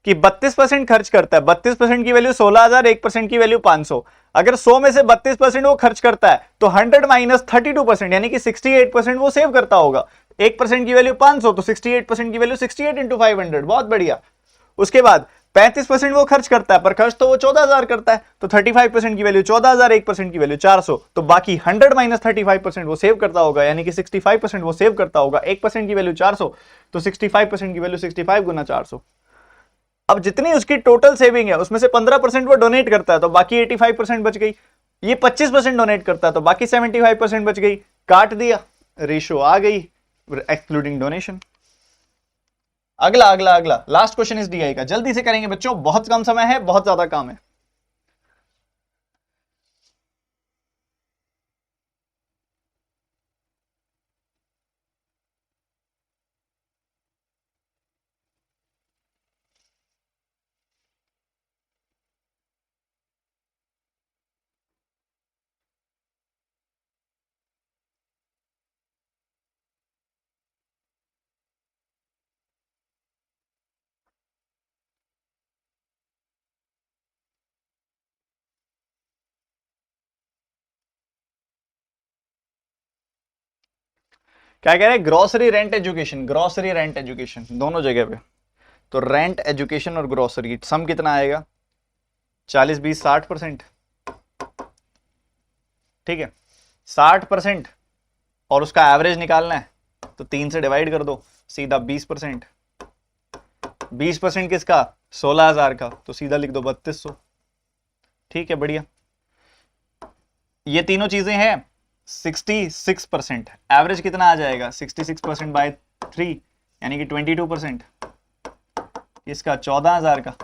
कि 32% खर्च करता है, 32% की वैल्यू 16,000, 1% की वैल्यू 500। अगर 100 में से 32% वो खर्च करता है तो 100 माइनस 32% यानी कि 68% वो सेव करता होगा। 1% की वैल्यू 500, तो 68% की वैल्यू 68 इंटू 500, बहुत बढ़िया। उसके बाद 35% वो खर्च करता है, पर खर्च तो वो 14,000 करता है, तो 35% की वैल्यू 14,000, 1% की वैल्यू 400, तो बाकी 100 माइनस 35% वो सेव करता होगा, यानी कि 65% वो सेव करता होगा। 1% की वैल्यू 400, तो 65% की वैल्यू 65 गुना 400। अब जितनी उसकी टोटल सेविंग है उसमें से 15% वो डोनेट करता है, तो बाकी 85% बच गई। ये 25% डोनेट करता है, तो बाकी 75% बच गई। काट दिया, रेशियो आ गई एक्सक्लूडिंग डोनेशन। अगला अगला अगला लास्ट क्वेश्चन इस डीआई का, जल्दी से करेंगे बच्चों, बहुत कम समय है, बहुत ज्यादा काम है। क्या कह रहे हैं? Grocery rent education, grocery rent education दोनों जगह पे। तो रेंट एजुकेशन और ग्रोसरी सम कितना आएगा? 40 20 60%, ठीक है। 60% और उसका एवरेज निकालना है, तो 3 से डिवाइड कर दो, सीधा 20%। 20% किसका? 16,000 का, तो सीधा लिख दो 3200। ठीक है, बढ़िया। ये तीनों चीजें हैं 66%। एवरेज कितना आ जाएगा? 66% बाय 3 यानी कि 22%। इसका 14,000 का,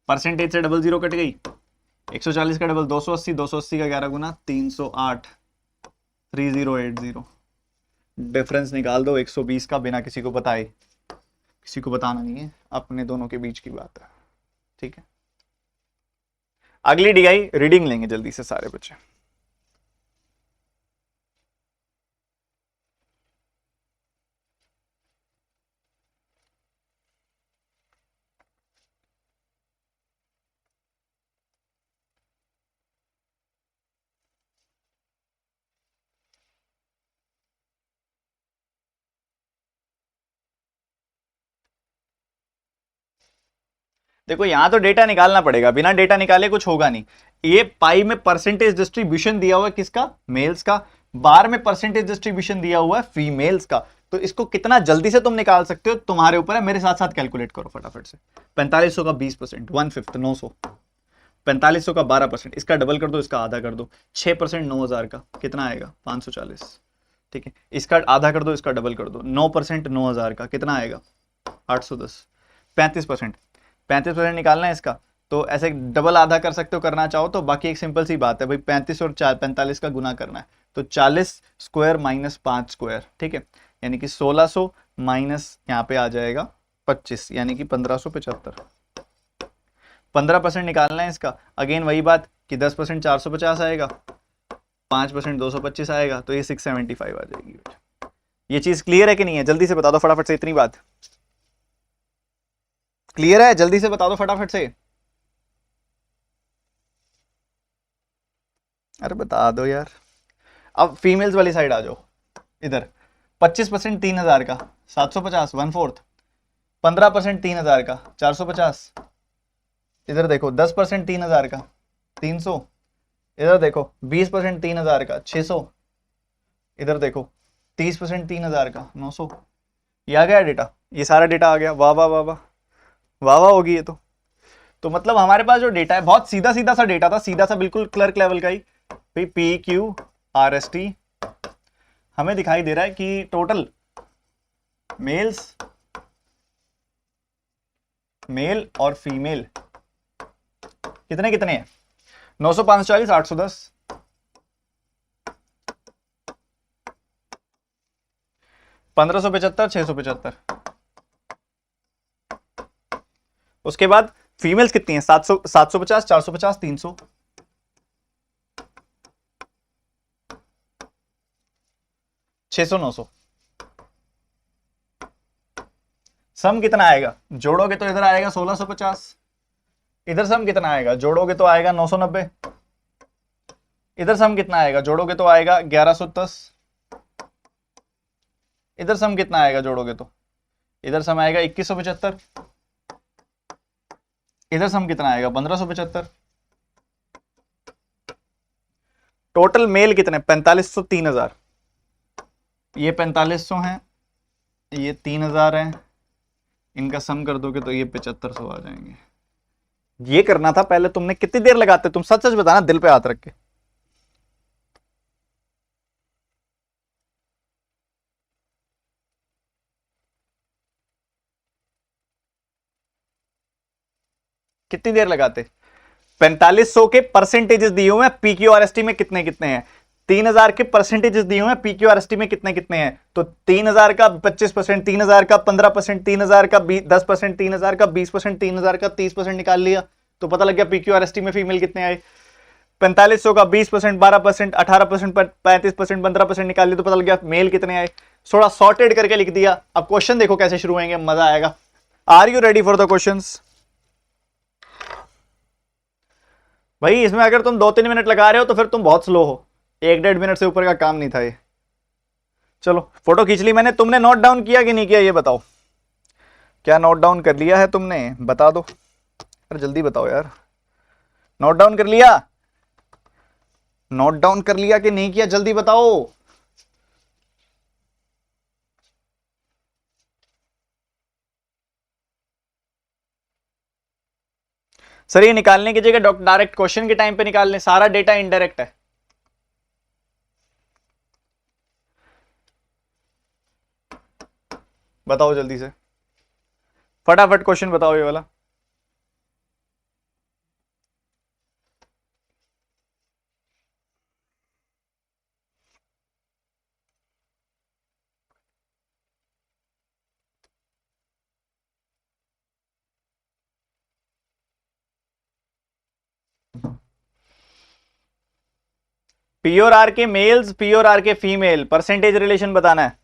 परसेंटेज से डबल जीरो कट गई, 140 का डबल 280, 280 का 11 गुना 308, 3080। डिफरेंस निकाल दो 120 का बिना किसी को बताए, किसी को बताना नहीं है, अपने दोनों के बीच की बात है, ठीक है। अगली डीआई रीडिंग लेंगे जल्दी से सारे बच्चे। देखो यहां तो डेटा निकालना पड़ेगा, बिना डेटा निकाले कुछ होगा नहीं। ये पाई में परसेंटेज डिस्ट्रीब्यूशन दिया हुआ है किसका? मेल्स का। बार में परसेंटेज डिस्ट्रीब्यूशन दिया हुआ है फीमेल्स का। तो इसको कितना जल्दी से तुम निकाल सकते हो तुम्हारे ऊपर है, मेरे साथ साथ कैलकुलेट करो फटाफट से। 4500 का 20%, 1/5 900। 4500 का 12%, इसका डबल कर दो, इसका आधा कर दो, 6% 9,000 का कितना आएगा? 540, ठीक है। इसका आधा कर दो, इसका डबल कर दो, 9% 9,000 का कितना आएगा? 810। 35%, 35% निकालना है इसका, तो ऐसे डबल आधा कर सकते हो करना चाहो तो। बाकी एक सिंपल सी बात है भाई, 35 और 45 का गुना करना है, तो 40 स्क्वायर माइनस 5 स्क्वायर, ठीक है। यानी कि 1600 माइनस यहाँ पे आ जाएगा 25, यानी कि 1575। 15% निकालना है इसका, अगेन वही बात कि 10% 450 आएगा, 5% 225 आएगा, तो ये 675 आ जाएगी। ये चीज क्लियर है कि नहीं है? जल्दी से बता दो फटाफट से, इतनी बात क्लियर है? जल्दी से बता दो फटाफट से, अरे बता दो यार। अब फीमेल्स वाली साइड आ जाओ, इधर 25% 3000 का 750 1/4, 15% 3000 का 450, इधर देखो 10% 3000 का 300, इधर देखो 20% 3000 का 600, इधर देखो 30% 3000 का 900। ये आ गया डेटा, ये सारा डेटा आ गया। वाह वाह वाह वाह वाह वाह होगी ये तो मतलब हमारे पास जो डेटा है बहुत सीधा सीधा सा डेटा था, सीधा सा बिल्कुल क्लर्क लेवल का ही। भाई P Q R S T हमें दिखाई दे रहा है कि टोटल मेल्स, मेल और फीमेल कितने कितने हैं? 900 540 810, 1575 675। उसके बाद फीमेल्स कितनी है? 700 750 450 300, 600 900। सम कितना आएगा? जोड़ोगे तो इधर आएगा 1650, इधर सम कितना आएगा? जोड़ोगे तो आएगा 990, इधर सम कितना आएगा? जोड़ोगे तो आएगा 1110, इधर सम कितना आएगा? जोड़ोगे तो इधर सम आएगा 2175, इधर सम कितना आएगा? 1575। टोटल मेल कितने? 4500 3000, ये 4500 है, ये 3000 है, इनका सम कर दोगे तो ये 7500 आ जाएंगे। ये करना था पहले, तुमने कितनी देर लगाते? तुम सच सच बताना, दिल पे हाथ रख के। कितनी देर लगाते? 4500 के परसेंटेजेस दिए हुए हैं, पीक्यूआरएसटी में कितने कितने हैं? 3000 के परसेंटेजेस दिए हुए हैं, पीक्यूआरएसटी में कितने कितने हैं? तो 3000 का 25%, 3000 का 15%, 3000 का 10%, 3000 का 20%, 3000 का 30% निकाल लिया तो पता लग गया पीक्यूआरएसटी में फीमेल कितने आए। 4500 का 20%, 12%, 18%, 35%, 15% निकाल लिया तो पता लग गया मेल कितने आए। थोड़ा सॉर्टेड करके लिख दिया। अब क्वेश्चन देखो कैसे शुरू होंगे, मजा आएगा। Are you ready for the questions? भाई इसमें अगर तुम 2-3 मिनट लगा रहे हो तो फिर तुम बहुत स्लो हो, 1-1.5 मिनट से ऊपर का काम नहीं था ये। चलो फोटो खींच ली मैंने, तुमने नोट डाउन किया कि नहीं किया ये बताओ। क्या नोट डाउन कर लिया है तुमने? बता दो, अरे जल्दी बताओ यार। नोट डाउन कर लिया? नोट डाउन कर लिया कि नहीं किया? जल्दी बताओ। सर ये निकालने की जगह डायरेक्ट क्वेश्चन के टाइम पे निकाल लें, सारा डेटा इनडायरेक्ट है। बताओ जल्दी से, फटाफट क्वेश्चन बताओ ये वाला। पी और आर के मेल्स, पी और आर के फीमेल, परसेंटेज रिलेशन बताना है।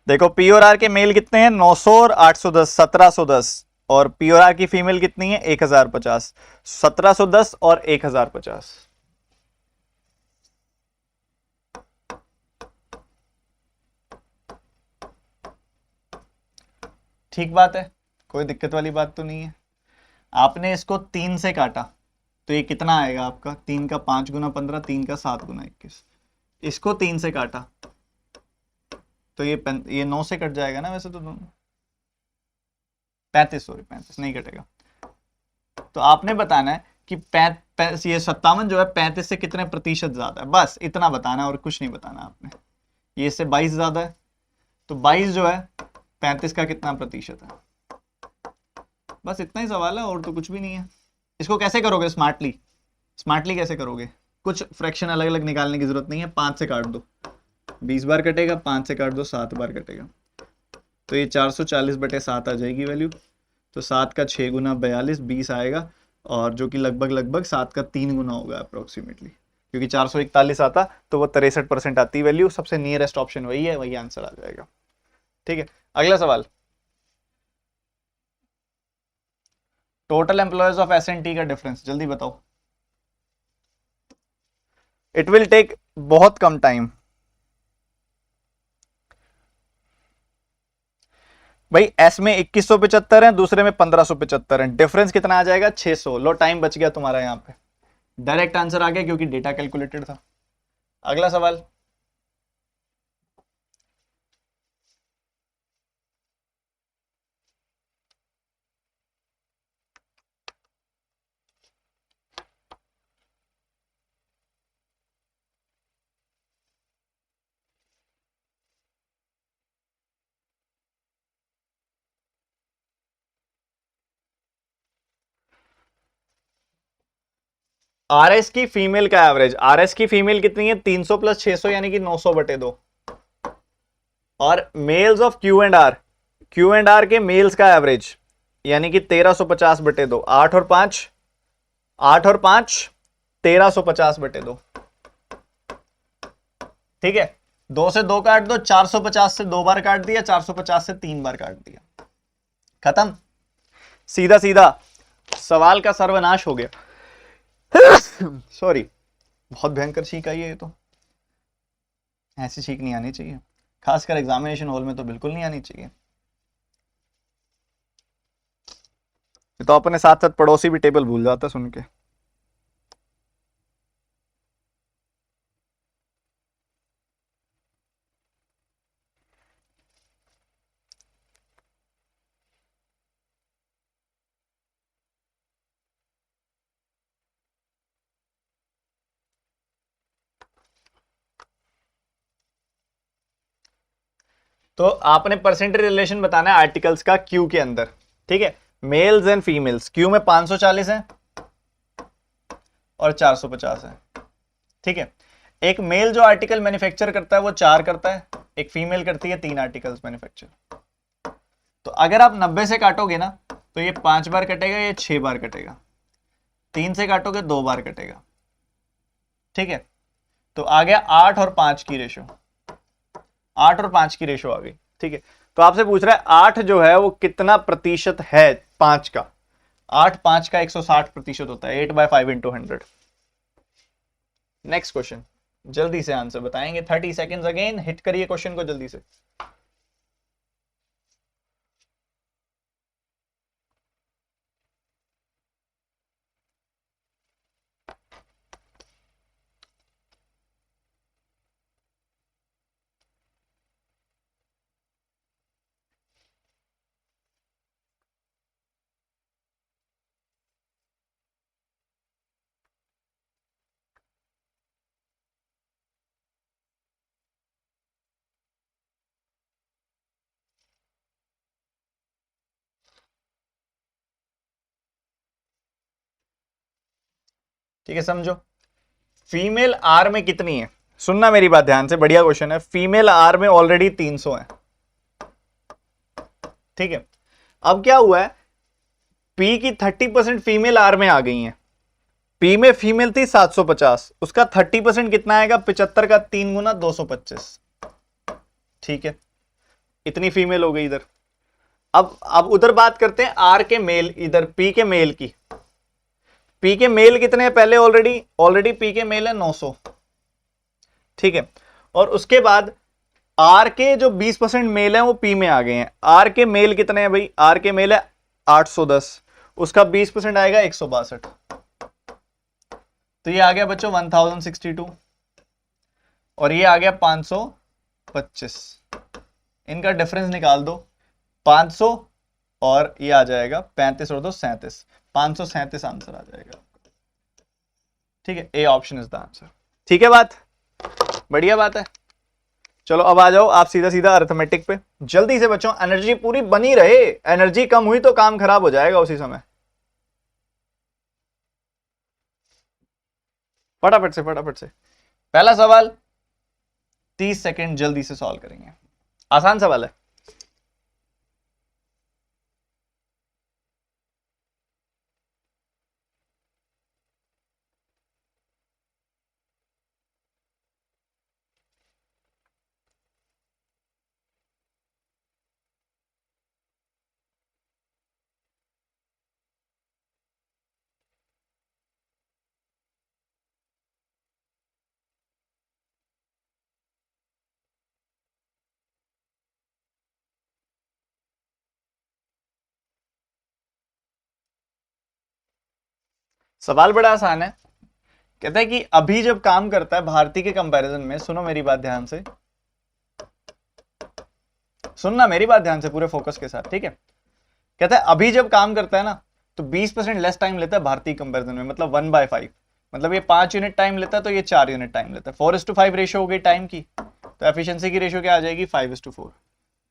देखो पी और आर के मेल कितने हैं? 900 और 810, 1710। और पी और आर की फीमेल कितनी है? 1050। 1710 और 1050। ठीक बात है, कोई दिक्कत वाली बात तो नहीं है। आपने इसको 3 से काटा तो ये कितना आएगा आपका? 3 का 5 गुना 15, 3 का 7 गुना 21। इसको 3 से काटा तो ये 9 से कट जाएगा ना वैसे तो दोनों। 35, सॉरी 35 नहीं कटेगा। तो आपने बताना है कि ये 57 जो है 35 से कितने प्रतिशत ज्यादा है, बस इतना बताना है और कुछ नहीं बताना आपने। ये इससे 22 ज्यादा है तो 22 जो है 35 का कितना प्रतिशत है? बस इतना ही सवाल है और तो कुछ भी नहीं है। इसको कैसे करोगे स्मार्टली, स्मार्टली कैसे करोगे, कुछ फ्रैक्शन अलग अलग निकालने की जरूरत नहीं है, 5 से काट दो, 20 बार कटेगा, 5 से काट दो 7 बार कटेगा, तो ये 440/7 आ जाएगी वैल्यू। तो 7 का 6 गुना 42, 20 आएगा, और जो कि लगभग लगभग 7 का 3 गुना होगा अप्रोक्सीमेटली, क्योंकि 441 आता तो वो 63% आती वैल्यू। सबसे नियरेस्ट ऑप्शन वही है, वही आंसर आ जाएगा। ठीक है, अगला सवाल, टोटल एम्प्लॉयज ऑफ S&T का डिफरेंस जल्दी बताओ। इट विल टेक बहुत कम टाइम। भाई एस में 2175 है, दूसरे में 1575 है, डिफरेंस कितना आ जाएगा 600। लो टाइम बच गया तुम्हारा यहां पे, डायरेक्ट आंसर आ गया क्योंकि डेटा कैलकुलेटेड था। अगला सवाल, आरएस की फीमेल का एवरेज, आरएस की फीमेल कितनी है 300 प्लस 600 यानी कि 900/2, और मेल्स ऑफ Q&R, Q&R के मेल्स का एवरेज यानी कि 1350/2, 8 और 5, 8 और 5 1350/2। ठीक है, 2 से 2 काट दो, 450 से 2 बार काट दिया, 450 से 3 बार काट दिया, खत्म, सीधा सीधा सवाल का सर्वनाश हो गया। सॉरी, बहुत भयंकर छींक आई है ये तो, ऐसी छींक नहीं आनी चाहिए, खासकर एग्जामिनेशन हॉल में तो बिल्कुल नहीं आनी चाहिए। तो अपने साथ साथ पड़ोसी भी टेबल भूल जाता सुन के। तो आपने परसेंटेज रिलेशन बताना है आर्टिकल्स का क्यू के अंदर। ठीक है, मेल्स एंड फीमेल्स, क्यू में 540 है और 450 है। ठीक है, एक मेल जो आर्टिकल मैन्युफैक्चर करता है वो 4 करता है, एक फीमेल करती है 3 आर्टिकल्स मैन्युफैक्चर। तो अगर आप 90 से काटोगे ना तो ये 5 बार कटेगा, ये 6 बार कटेगा, 3 से काटोगे 2 बार कटेगा। ठीक है, तो आ गया 8 और 5 की रेशो, 8 और 5 की रेशो आ गई। ठीक है, तो आपसे पूछ रहा है 8 जो है वो कितना प्रतिशत है 5 का, 8 5 का 160% होता है, 8/5 × 100। नेक्स्ट क्वेश्चन, जल्दी से आंसर बताएंगे, 30 सेकेंड्स अगेन, हिट करिए क्वेश्चन को जल्दी से। ठीक है, समझो, फीमेल आर में कितनी है, सुनना मेरी बात ध्यान से, बढ़िया क्वेश्चन है। फीमेल आर में ऑलरेडी 300 है। ठीक है, अब क्या हुआ है, पी की 30% फीमेल आर में आ गई है, पी में फीमेल थी 750, उसका 30% कितना आएगा, 75 का 3 गुना 225। ठीक है, इतनी फीमेल हो गई इधर। अब उधर बात करते हैं आर के मेल, इधर पी के मेल की। पी के मेल कितने हैं पहले, ऑलरेडी पी के मेल है 900। ठीक है, और उसके बाद आर के जो 20% मेल है वो पी में आ गए हैं। आर के मेल कितने हैं भाई, आर के मेल है 810, उसका 20% आएगा 162, तो ये आ गया बच्चों 1062, और ये आ गया 525। इनका डिफरेंस निकाल दो, 500 और ये आ जाएगा 35 और 2 37, 537 आंसर आ जाएगा। ठीक है, A option is the answer. ठीक है, बात बढ़िया बात है। चलो अब आ जाओ आप सीधा सीधा अरिथमेटिक पे जल्दी से बच्चों, एनर्जी पूरी बनी रहे, एनर्जी कम हुई तो काम खराब हो जाएगा उसी समय। फटाफट से फटाफट से। पहला सवाल 30 सेकंड जल्दी से सॉल्व करेंगे, आसान सवाल है। सवाल बड़ा आसान है। कहता है कि अभी जब काम करता है भारती के कंपैरिजन में, सुनो मेरी बात ध्यान से, सुनना मेरी बात ध्यान से पूरे फोकस के साथ, ठीक है। कहता है अभी जब काम करता है ना तो 20% लेस टाइम लेता है भारतीय कंपैरिजन में, मतलब 1/5, मतलब ये 5 यूनिट टाइम लेता है तो ये 4 यूनिट टाइम लेता है। 4:5 रेशियो हो गई टाइम की, तो एफिशिएंसी की रेशियो क्या आ जाएगी 5:4।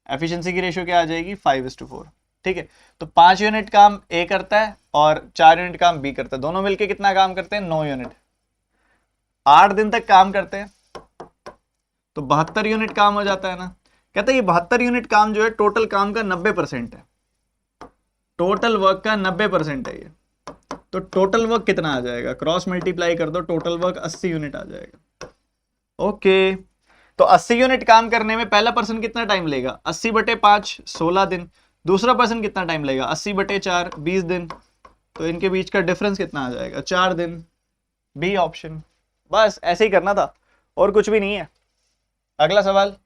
एफिशिएंसी की रेशियो क्या आ जाएगी 5:4, ठीक है। तो 5 यूनिट काम ए करता है और 4 यूनिट काम बी करता है, दोनों मिलके कितना काम करते हैं 9 यूनिट। 8 दिन तक काम करते हैं तो 72 यूनिट काम हो जाता है ना। कहते हैं ये 72 यूनिट काम जो है टोटल काम का 90% है, टोटल वर्क का 90% है ये। तो टोटल वर्क कितना आ जाएगा, क्रॉस मल्टीप्लाई कर दो, टोटल वर्क 80 यूनिट आ जाएगा। ओके, तो 80 यूनिट काम करने में पहला पर्सन कितना टाइम लेगा, 80/5 16 दिन। दूसरा पर्सन कितना टाइम लेगा 80/4 20 दिन। तो इनके बीच का डिफरेंस कितना आ जाएगा 4 दिन। B option. बस ऐसे ही करना था और कुछ भी नहीं है। अगला सवाल।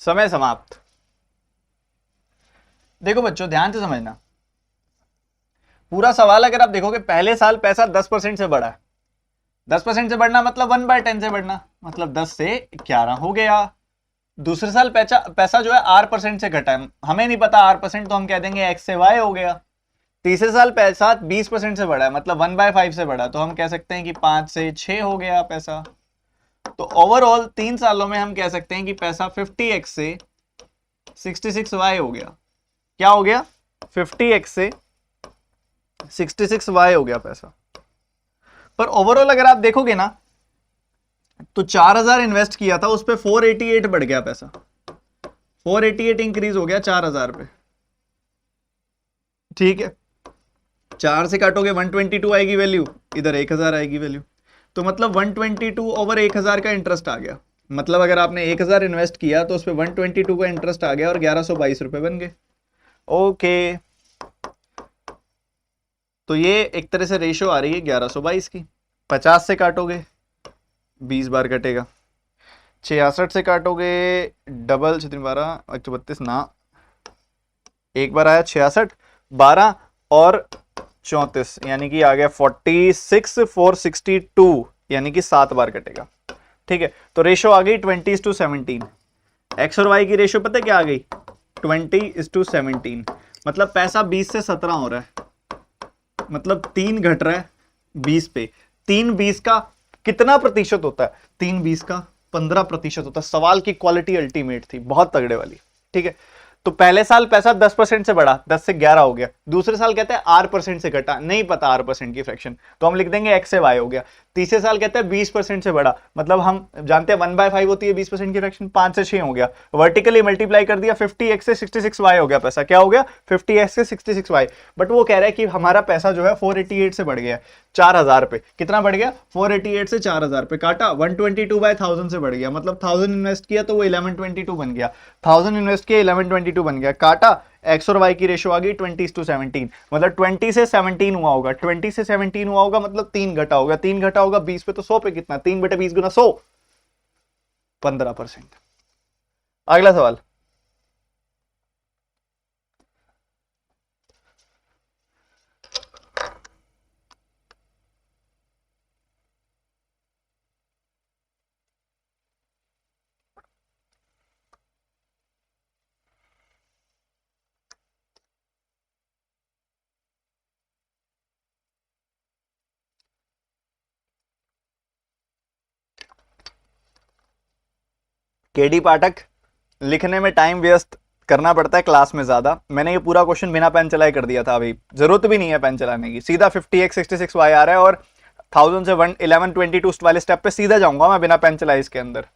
समय समाप्त। देखो बच्चों ध्यान से समझना, पूरा सवाल अगर आप देखोगे पहले साल पैसा 10% से बढ़ा है। 10% से बढ़ना मतलब 1/10 से बढ़ना, मतलब 10 से 11 हो गया। दूसरे साल पैसा जो है R% से घटा है, हमें नहीं पता R%, तो हम कह देंगे X से Y हो गया। तीसरे साल पैसा 20% से बढ़ा है, मतलब 1/5 से बढ़ा, तो हम कह सकते हैं कि 5 से 6 हो गया पैसा। तो ओवरऑल 3 सालों में हम कह सकते हैं कि पैसा 50x से 66y हो गया। क्या हो गया 50x से 66y हो गया पैसा। पर ओवरऑल अगर आप देखोगे ना तो 4000 इन्वेस्ट किया था, उस पर 488 बढ़ गया पैसा, 488 इंक्रीज हो गया 4000 पे, ठीक है। 4 से काटोगे 122 आएगी वैल्यू, इधर 1000 आएगी वैल्यू, तो मतलब 122 ओवर 1000 का इंटरेस्ट आ गया। मतलब अगर आपने 1000 इन्वेस्ट किया तो उस पर 122 का इंटरेस्ट आ गया और 1122 रुपए बन गए। ओके, तो ये एक तरह से रेशो आ रही है 1122 की। 50 से काटोगे 20 बार कटेगा, 66 से काटोगे डबल 12 132 ना, एक बार आया 66 12 और 34, यानी कि आ गया 46 462, यानी कि 7 बार कटेगा, ठीक है। तो रेशो आ गई 20:17। एक्स और वाई की रेशो पता है क्या आ गई 20:17, मतलब पैसा 20 से 17 हो रहा है, मतलब 3 घट रहा है 20 पे। 3 20 का कितना प्रतिशत होता है, 3 20 का 15% होता है। सवाल की क्वालिटी अल्टीमेट थी, बहुत तगड़े वाली, ठीक है। तो पहले साल पैसा 10% से बढ़ा, 10 से 11 हो गया। दूसरे साल कहते हैं R% से घटा, नहीं पता R% की फ्रैक्शन, तो हम लिख देंगे X से Y हो गया। तीसरे साल कहता है 20% से बड़ा, मतलब हम जानते हैं 1/5 होती है 20% की फ्रैक्शन, 5 से 6 हो गया, वर्टिकली मल्टीप्लाई कर दिया, 50x से 66y हो गया पैसा, क्या हो गया 50x से 66y। बट वो कह रहा है कि हमारा पैसा जो है 488 से बढ़ गया 4000 पे, कितना बढ़ गया 488 से 4000 पे, काटा 122/1000 से बढ़ गया, मतलब 1000 इन्वेस्ट किया तो वो 1122 बन गया, 1000 इन्वेस्ट किया 1122 बन गया, काटा एक्स और वाई की रेशो आ गई 20:17, मतलब 20 से 17 हुआ होगा, 20 से 17 हुआ होगा, मतलब 3 घटा होगा, 3 घटा होगा 20 पे तो 100 पे कितना, 3/20 गुना 100, 15%। अगला सवाल। केडी पाठक, लिखने में टाइम व्यस्त करना पड़ता है क्लास में ज्यादा, मैंने ये पूरा क्वेश्चन बिना पेन चलाए कर दिया था, अभी जरूरत भी नहीं है पेन चलाने की, सीधा 50x 66y आ रहा है और 1000 से 1122 वाले स्टेप पे सीधा जाऊंगा मैं बिना पेन चलाए इसके अंदर।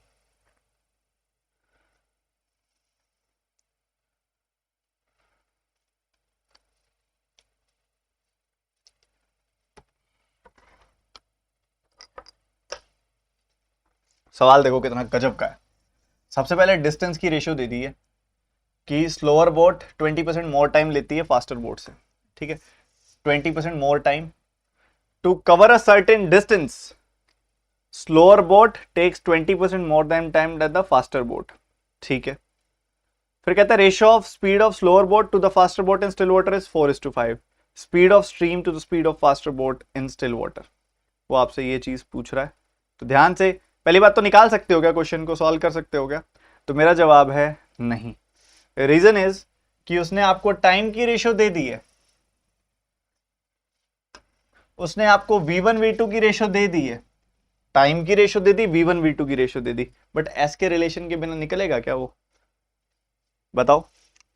सवाल देखो कितना गजब का है। सबसे पहले डिस्टेंस की रेशियो दे दी है कि स्लोअर बोट 20% मोर टाइम लेती है फास्टर बोट से, ठीक है, 20% more time to cover a certain distance, slower boat takes 20% more than time than the faster boat, ठीक है। फिर कहता है ratio of speed of slower boat to the faster boat in still water is 4:5, speed of stream to the speed of faster boat in still water, वो आपसे ये चीज पूछ रहा है। तो ध्यान से पहली बात तो निकाल सकते हो क्या, क्वेश्चन को सॉल्व कर सकते हो क्या, तो मेरा जवाब है नहीं। रीजन इज कि उसने आपको टाइम की रेशियो दे दी है, उसने आपको v1 v2 की रेशियो दे दी है, टाइम की रेशियो दे दी, v1 v2 की ratio they the, but S के रिलेशन के बिना निकलेगा क्या वो, बताओ।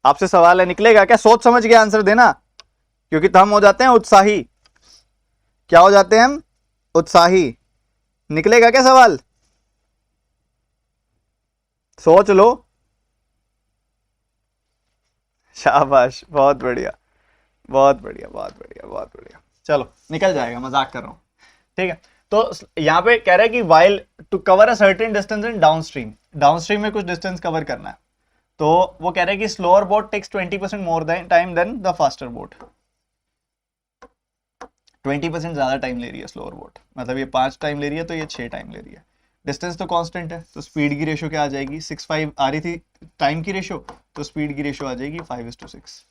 आपसे सवाल है निकलेगा क्या, सोच समझ के आंसर देना, क्योंकि तो हम हो जाते हैं उत्साही, क्या हो जाते हैं हम, उत्साही। निकलेगा क्या सवाल, सोच लो। शाबाश, बहुत बढ़िया, बहुत बढ़िया, बहुत बढ़िया, बहुत बढ़िया, चलो निकल जाएगा, मजाक कर रहा हूं, ठीक है। तो यहां पे कह रहा है कि while to cover a certain distance in downstream, downstream में कुछ डिस्टेंस कवर करना है, तो वो कह रहा है कि slower boat takes 20% more time than the faster boat, 20% ज्यादा टाइम ले रही है स्लोअर बोट, मतलब ये 5 टाइम ले रही है तो ये 6 टाइम ले रही है। डिस्टेंस तो कांस्टेंट है, तो स्पीड की रेशियो क्या आ जाएगी, 6:5 आ रही थी टाइम की रेशियो, तो स्पीड की रेशियो आ जाएगी 5:6।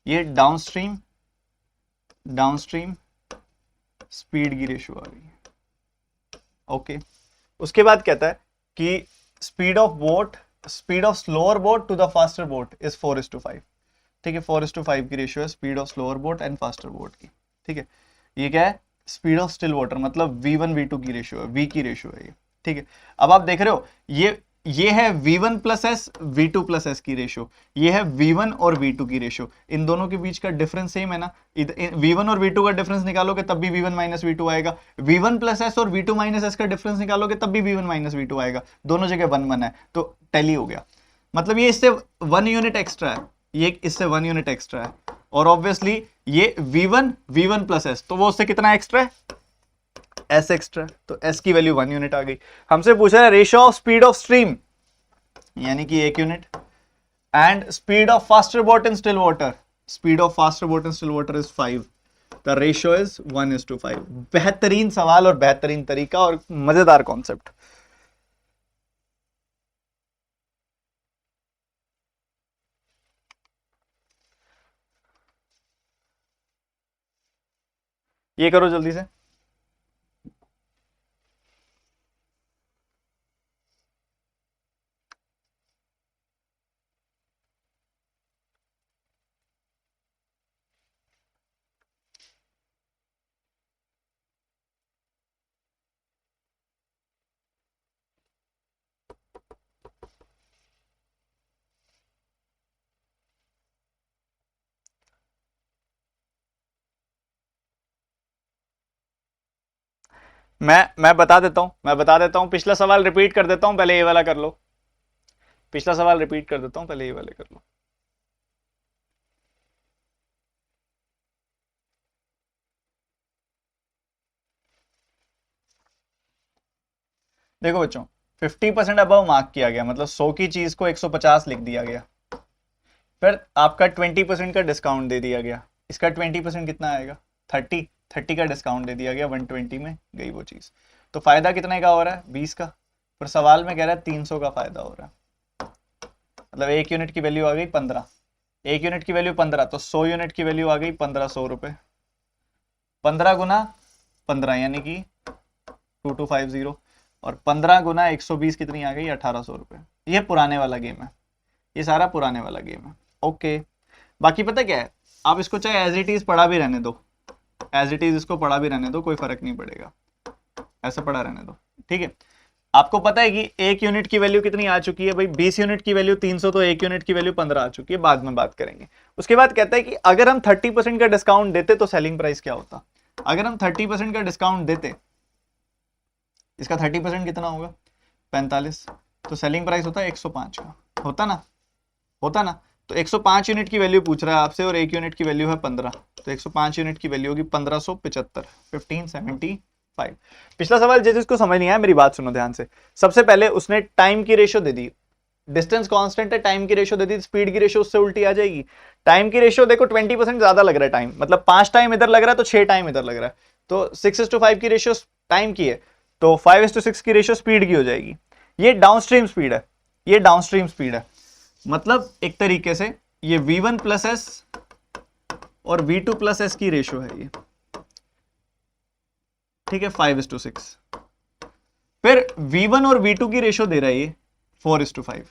ये डाउनस्ट्रीम, डाउनस्ट्रीम स्पीड की रेशियो आ रही है, ओके। उसके बाद कहता है कि speed of boat, speed of slower boat to the faster boat is 4:5, ठीक है, 4:5 की रेशियो है speed of slower boat and faster boat की, ठीक है। ये क्या है, स्पीड ऑफ स्टिल वाटर, मतलब v1 v2 की रेशियो है, v की रेशियो है ये, ठीक है। अब आप देख रहे हो ये है v1 plus S, v2 plus S की रेशियो, ये है v1 और v2 की रेशियो, इन दोनों के बीच का डिफरेंस सेम है ना, v1 और v2 का डिफरेंस निकालोगे तब भी v1 माइनस v2 आएगा, v1 प्लस एस और v2 माइनस एस का डिफरेंस निकालोगे तब भी v1 माइनस v2 आएगा, दोनों जगह 1 1 है, तो टैली हो गया, मतलब ये इससे 1 यूनिट एक्स्ट्रा है, ये इससे 1 यूनिट एक्स्ट्रा है, और ऑब्वियसली ये v1 प्लस एस, तो वो उससे कितना एक्स्ट्रा है, एस एक्स्ट्रा, तो एस की वैल्यू 1 यूनिट आ गई। हमसे पूछा है ratio of speed of stream, यानी कि 1 unit, and speed of faster boat in still water, speed of faster boat in still water is 5, the ratio is 1:5। बेहतरीन सवाल और बेहतरीन तरीका और मजेदार कॉन्सेप्ट। ये करो जल्दी से। मैं बता देता हूँ, पिछला सवाल रिपीट कर देता हूँ, पहले ये वाला कर लो। पिछला सवाल रिपीट कर देता हूँ, पहले ये वाले कर लो। देखो बच्चों, 50% अबव मार्क किया गया, मतलब 100 की चीज को 150 लिख दिया गया। फिर आपका 20% का डिस्काउंट दे दिया गया। इसका 20% कितना आएगा? 30 का डिस्काउंट दे दिया गया, 120 में गई वो चीज। तो फायदा कितने का हो रहा है? 20 का। पर सवाल में कह रहा है 300 का फायदा हो रहा है। मतलब एक यूनिट की वैल्यू आ गई 15। एक यूनिट की वैल्यू 15, तो 100 यूनिट की वैल्यू आ गई 1500 रुपए। 15 गुना 15 यानी कि 2250। और 15 गुना 120 कितनी आ गई? 1800 रुपए। ये पुराने वाला गेम है, ये सारा पुराने वाला गेम है। ओके, बाकी पता क्या है, आप इसको चाहे एज इट इज पढ़ा भी रहने दो, एज इट इज इसको पढ़ा भी रहने दो, कोई फर्क नहीं पड़ेगा, ऐसा पढ़ा रहने दो। ठीक है, आपको पता है कि एक यूनिट की वैल्यू कितनी आ चुकी है भाई? 20 यूनिट की वैल्यू 300, तो एक यूनिट की वैल्यू 15 आ चुकी है, बाद में बात करेंगे। उसके बाद कहता है कि अगर हम 30% का डिस्काउंट देते तो सेलिंग प्राइस क्या होता? अगर हम 30% का डिस्काउंट देते, इसका 30% कितना होगा? 45। तो सेलिंग प्राइस होता है 105 का, होता ना? होता ना? तो 105 यूनिट की वैल्यू पूछ रहा है आपसे, और एक यूनिट की वैल्यू है 15, तो 105 यूनिट की वैल्यू होगी 1575, 1575। पिछला सवाल जिसको समझ नहीं आया मेरी बात सुनो ध्यान से। सबसे पहले उसने टाइम की रेशो दे दी, डिस्टेंस कांस्टेंट है, टाइम की रेशो दे दी, स्पीड की रेशो उससे उल्टी आ जाएगी। टाइम की रेशो देखो 20% ज्यादा लग रहा है टाइम, मतलब 5 टाइम इधर लग रहा है तो 6 टाइम इधर लग रहा है, तो 6:5 की रेशो टाइम की है, तो 5:6 की रेशो स्पीड की हो जाएगी। ये डाउनस्ट्रीम स्पीड है, ये डाउनस्ट्रीम स्पीड है। मतलब एक तरीके से ये v1 प्लस एस और v2 प्लस एस की रेशो है ये। ठीक है, 5:6। फिर v1 और v2 की रेशो दे रहा है ये 4:5।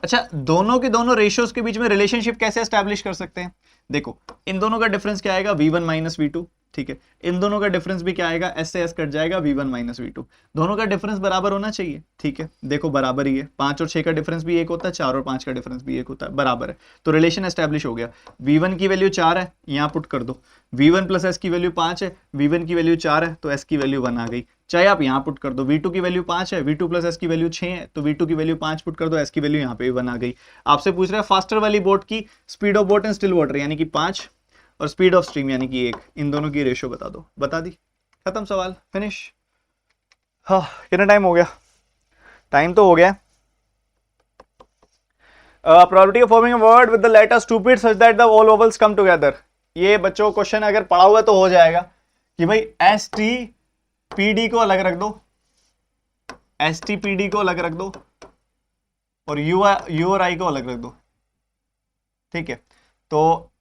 अच्छा, दोनों के दोनों रेशियोज के बीच में रिलेशनशिप कैसे एस्टैब्लिश कर सकते हैं? देखो, इन दोनों का डिफरेंस क्या आएगा? v1 minus v2। ठीक है, इन दोनों का डिफरेंस भी क्या आएगा? s से s कट जाएगा, v1 माइनस v2। दोनों का डिफरेंस बराबर होना चाहिए। ठीक है, देखो बराबर ही है, 5 और 6 का डिफरेंस भी एक होता है, 4 और 5 का डिफरेंस भी एक होता है, बराबर है। तो रिलेशन एस्टैब्लिश हो गया। v1 की वैल्यू 4 है, यहां पुट कर दो। v1 प्लस एस की वैल्यू 5 है, v1 की वैल्यू 4 है, तो s की वैल्यू 1 आ गई। चाहे आप यहां पुट कर दो, v2 की वैल्यू 5 है, v2 प्लस एस की वैल्यू 6 है, तो v2 की वैल्यू 5 पुट कर दो, s की वैल्यू यहां पे 1 आ गई। आपसे पूछ रहा है फास्टर वाली बोट की speed of boat in still water यानी कि 5, और स्पीड ऑफ स्ट्रीम यानी कि 1, इन दोनों की रेशियो बता दो। बता दी, खत्म सवाल, फिनिश। हाँ, कितना टाइम हो गया? टाइम तो हो गया। Probability of forming a word with the letter stupid such that the all vowels come together. ये बच्चों क्वेश्चन अगर पढ़ा हुआ तो हो जाएगा कि भाई एस टी पी डी को अलग रख दो, एस टी पी डी को अलग रख दो, और यू और आई को अलग रख दो। ठीक है, तो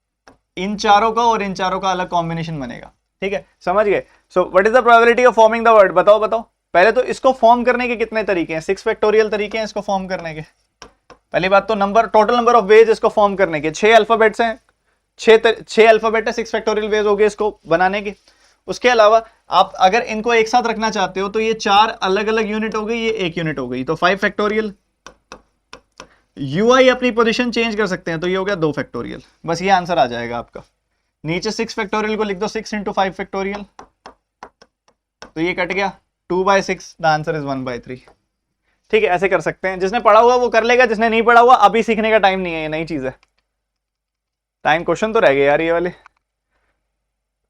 इन चारों का और इन चारों का अलग कॉम्बिनेशन बनेगा। ठीक है, समझ गए? So what is the probability of forming the word? बताओ बताओ। पहले तो इसको फॉर्म करने के कितने तरीके हैं? 6 फैक्टोरियल तरीके हैं इसको फॉर्म करने के। पहली बात तो number, total number of ways इसको फॉर्म करने के 6 अल्फाबेट्स हैं, 6 अल्फाबेट है, 6 फैक्टोरियल वेज हो गए इसको बनाने के। उसके अलावा आप अगर इनको एक साथ रखना चाहते हो तो ये 4 अलग अलग यूनिट हो गई, ये एक यूनिट हो गई, तो 5 फैक्टोरियल। यूआई अपनी पोजीशन चेंज कर सकते हैं, तो ये हो गया 2 फैक्टोरियल। बस ये आंसर आ जाएगा आपका। नीचे 6 फैक्टोरियल को लिख दो, 6 इंटू 5 फैक्टोरियल, तो ये कट गया 2/6, द आंसर इज 1/3। ठीक है, ऐसे कर सकते हैं, जिसने पढ़ा हुआ वो कर लेगा, जिसने नहीं पढ़ा हुआ अभी सीखने का टाइम नहीं है, ये नई चीज है। टाइम क्वेश्चन तो रह गए यार ये वाले।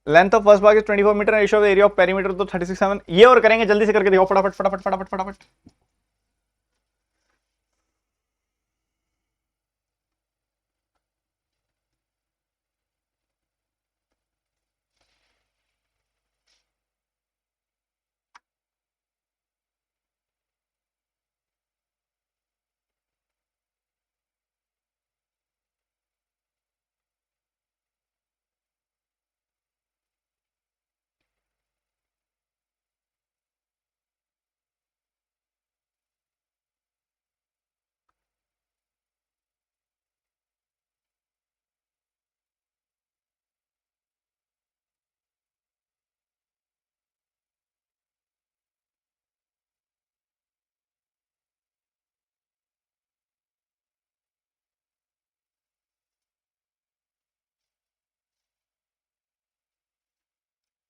लेंथ ऑफ फर्स्ट भाग is 24 metre, ratio of area of perimeter तो 36/7। ये और करेंगे, जल्दी से करके देखो, फटाफट फटाफट फटाफट फटाफट।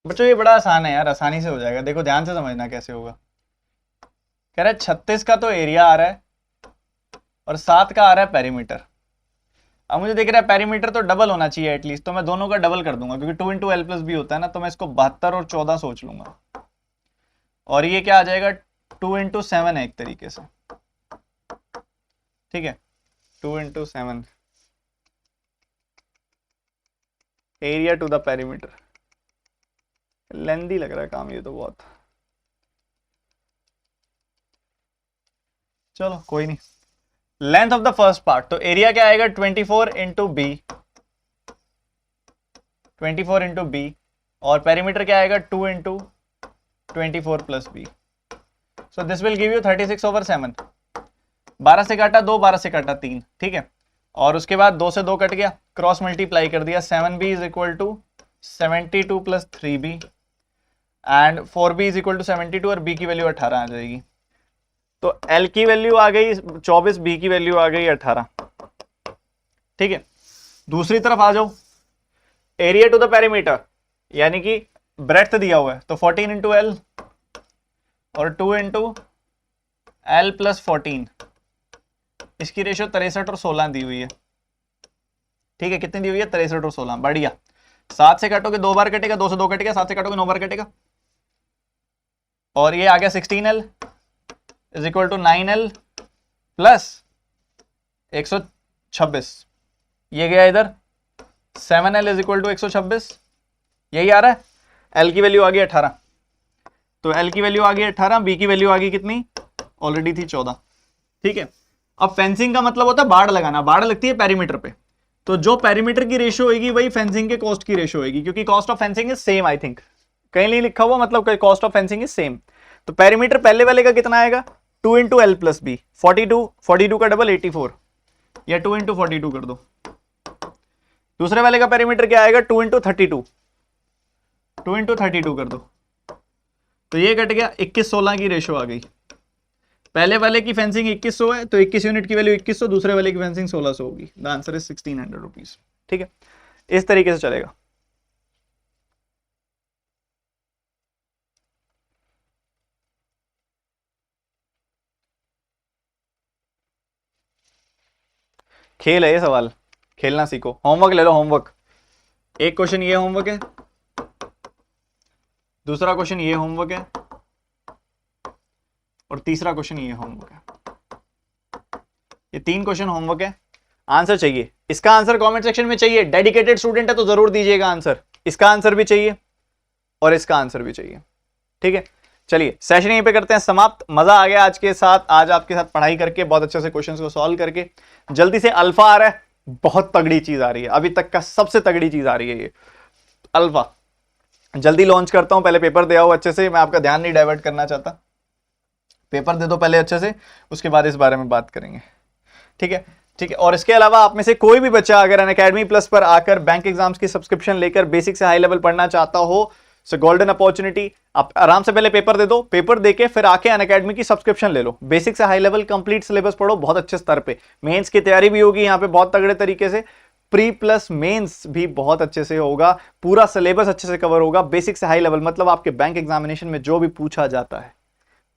बच्चों ये बड़ा आसान है यार, आसानी से हो जाएगा, देखो ध्यान से समझना कैसे होगा। कह रहा है 36 का तो एरिया आ रहा है और 7 का आ रहा है पेरीमीटर। अब मुझे देख रहा है पेरीमीटर तो डबल होना चाहिए एटलीस्ट, तो मैं दोनों का डबल कर दूंगा क्योंकि 2 इंटू एल प्लस बी होता है ना, तो मैं इसको 72 और 14 सोच लूंगा। और ये क्या आ जाएगा, 2 इंटू 7 है एक तरीके से, ठीक है, 2 into 7 area to the perimeter. Lengthy लग रहा है काम ये तो बहुत, चलो कोई नहीं। Length of the first part, तो एरिया क्या आएगा 24 इंटू बी, 24 इंटू बी, और पेरीमीटर क्या आएगा 2 into 24 plus B. So this will give you 36 over 7। 12 से काटा 2, 12 से काटा 3, ठीक है, और उसके बाद 2 से 2 कट गया, क्रॉस मल्टीप्लाई कर दिया, 7b is equal to 72 plus 3b and 4b is equal to 72 और b की वैल्यू 18 आ जाएगी। तो L की वैल्यू आ गई 24, B की वैल्यू आ गई 18, ठीक है। दूसरी तरफ आ जाओ, एरिया टू द पेरीमीटर यानी कि ब्रेड्थ दिया हुआ है, तो 14 इंटू एल और 2 इंटू एल प्लस 14, इसकी रेशियो 63 और 16 दी हुई है, ठीक है। कितनी दी हुई है, 63 और 16, बढ़िया। 7 से काटोगे 2 बार कटेगा, 2 से 2 कटेगा, 7 से काटोगे 9 बार कटेगा, और ये आ गया 16L is equal to 9L plus 126, ये गया इधर 7L इज इक्वल टू 126, यही आ रहा है। L की वैल्यू आ गई 18, तो L की वैल्यू आ गई 18, B की वैल्यू आ गई कितनी, ऑलरेडी थी 14, ठीक है। अब फेंसिंग का मतलब होता है बाड़ लगाना, बाड़ लगती है पेरीमीटर पे, तो जो पेरीमीटर की रेशियो होगी वही फेंसिंग के कॉस्ट की रेशियो होगी, क्योंकि cost of fencing is same, I think कहीं नहीं लिखा हुआ, मतलब cost of fencing is same. तो पेरीमीटर पहले वाले का कितना आएगा, 2 इंटू एल प्लस बी, 42 का डबल 84, या 2 इंटू 42 कर दो। दूसरे वाले का पेरीमीटर क्या आएगा, 2 इंटू 32, 2 इंटू 32 कर दो, तो ये कट गया, 21-16 की रेशियो आ गई। पहले वाले की फेंसिंग 2100 है, तो 21 यूनिट की वैल्यू 2100, दूसरे वाले की फेंसिंग 1600 होगी। द आंसर इज 1600 रुपीज, ठीक है। इस तरीके से चलेगा। खेल है ये सवाल, खेलना सीखो, होमवर्क ले लो, होमवर्क। एक क्वेश्चन ये होमवर्क है, दूसरा क्वेश्चन ये होमवर्क है, और तीसरा क्वेश्चन ये होमवर्क है। ये 3 क्वेश्चन होमवर्क है। आंसर चाहिए, इसका आंसर कमेंट सेक्शन में चाहिए। डेडिकेटेड स्टूडेंट है तो जरूर दीजिएगा आंसर, इसका आंसर भी चाहिए और इसका आंसर भी चाहिए, ठीक है। चलिए सेशन यहीं पे करते हैं समाप्त। मजा आ गया आज के साथ, आज आपके साथ पढ़ाई करके, बहुत अच्छे से क्वेश्चंस को सॉल्व करके। जल्दी से अल्फा आ रहा है, बहुत तगड़ी चीज आ रही है, अभी तक का सबसे तगड़ी चीज आ रही है ये अल्फा। जल्दी लॉन्च करता हूं, पहले पेपर दे आओ अच्छे से, मैं आपका ध्यान नहीं डाइवर्ट करना चाहता। पेपर दे दो पहले अच्छे से, उसके बाद इस बारे में बात करेंगे, ठीक है, ठीक है। और इसके अलावा आप में से कोई भी बच्चा अगर अनअकैडमी प्लस पर आकर बैंक एग्जाम्स की सब्सक्रिप्शन लेकर बेसिक से हाई लेवल पढ़ना चाहता हो, सो गोल्डन अपॉर्चुनिटी। आप आराम से पहले पेपर दे दो, पेपर देके फिर आके अनअकैडमी की सब्सक्रिप्शन ले लो, बेसिक से हाई लेवल कंप्लीट सिलेबस पढ़ो, बहुत अच्छे स्तर पे। मेंस की तैयारी भी होगी यहाँ पे बहुत तगड़े तरीके से, प्री प्लस मेंस भी बहुत अच्छे से होगा, पूरा सिलेबस अच्छे से कवर होगा, बेसिक से हाई लेवल, मतलब आपके बैंक एग्जामिनेशन में जो भी पूछा जाता है,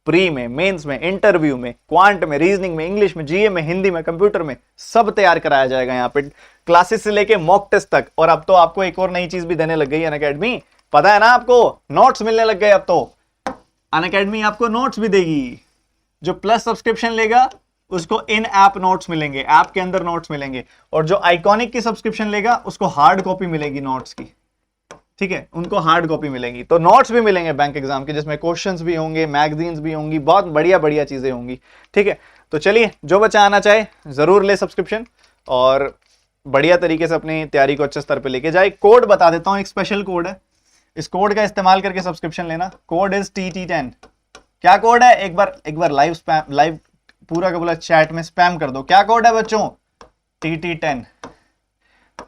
प्री में, मेंस में, इंटरव्यू में, क्वांट में, रीजनिंग में, इंग्लिश में, जीए में, हिंदी में, कंप्यूटर में, सब तैयार कराया जाएगा यहाँ पे, क्लासेस से लेके मॉक टेस्ट तक। और अब तो आपको एक और नई चीज भी देने लग गई है अनअकैडमी, पता है ना आपको, नोट्स मिलने लग गए अब तो। अनअकैडमी आपको नोट्स भी देगी, जो प्लस सब्सक्रिप्शन लेगा उसको इन ऐप नोट्स मिलेंगे, ऐप के अंदर नोट्स मिलेंगे, और जो आइकॉनिक की सब्सक्रिप्शन लेगा उसको हार्ड कॉपी मिलेगी नोट्स की, ठीक है, उनको हार्ड कॉपी मिलेंगी। तो नोट्स भी मिलेंगे बैंक एग्जाम के, जिसमें क्वेश्चंस भी होंगे, मैगजीन्स भी होंगी, बहुत बढ़िया बढ़िया चीजें होंगी, ठीक है। तो चलिए, जो बच्चा आना चाहे जरूर ले सब्सक्रिप्शन और बढ़िया तरीके से अपनी तैयारी को अच्छे स्तर पे लेके जाए। कोड बता देता हूं, एक स्पेशल कोड है, इस कोड का इस्तेमाल करके सब्सक्रिप्शन लेना। Code is TT10। क्या कोड है, एक बार लाइव स्पैम, लाइव पूरा का पूरा चैट में स्पैम कर दो। क्या कोड है बच्चों, TT10।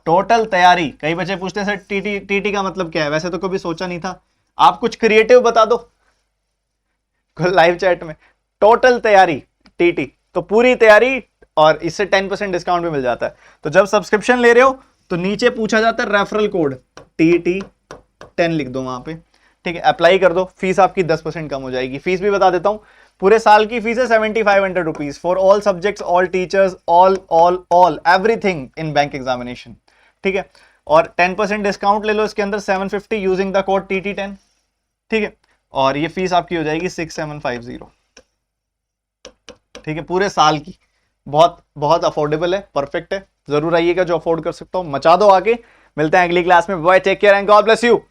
टोटल तैयारी, कई बच्चे पूछते हैं सर टीटी का मतलब क्या है, वैसे तो कभी सोचा नहीं था, आप कुछ क्रिएटिव बता दो लाइव चैट में। टोटल तैयारी टीटी, तो पूरी तैयारी, और इससे 10% डिस्काउंट भी मिल जाता है। तो जब सब्सक्रिप्शन ले रहे हो तो नीचे पूछा जाता है रेफरल कोड TT10 लिख दो वहां पे, ठीक है, अप्लाई कर दो, फीस आपकी 10% कम हो जाएगी। फीस भी बता देता हूं, पूरे साल की फीस है 7500 rupees for all subjects, all teachers, all everything in bank examination. ठीक है, और 10% डिस्काउंट ले लो इसके अंदर 750 यूजिंग द कोड TT10। ठीक है, और ये फीस आपकी हो जाएगी 6750। ठीक है, पूरे साल की, बहुत बहुत अफोर्डेबल है, परफेक्ट है, जरूर आइएगा जो अफोर्ड कर सकता हूं, मचा दो आके। मिलते हैं अगली क्लास में, bye, take care and God bless you.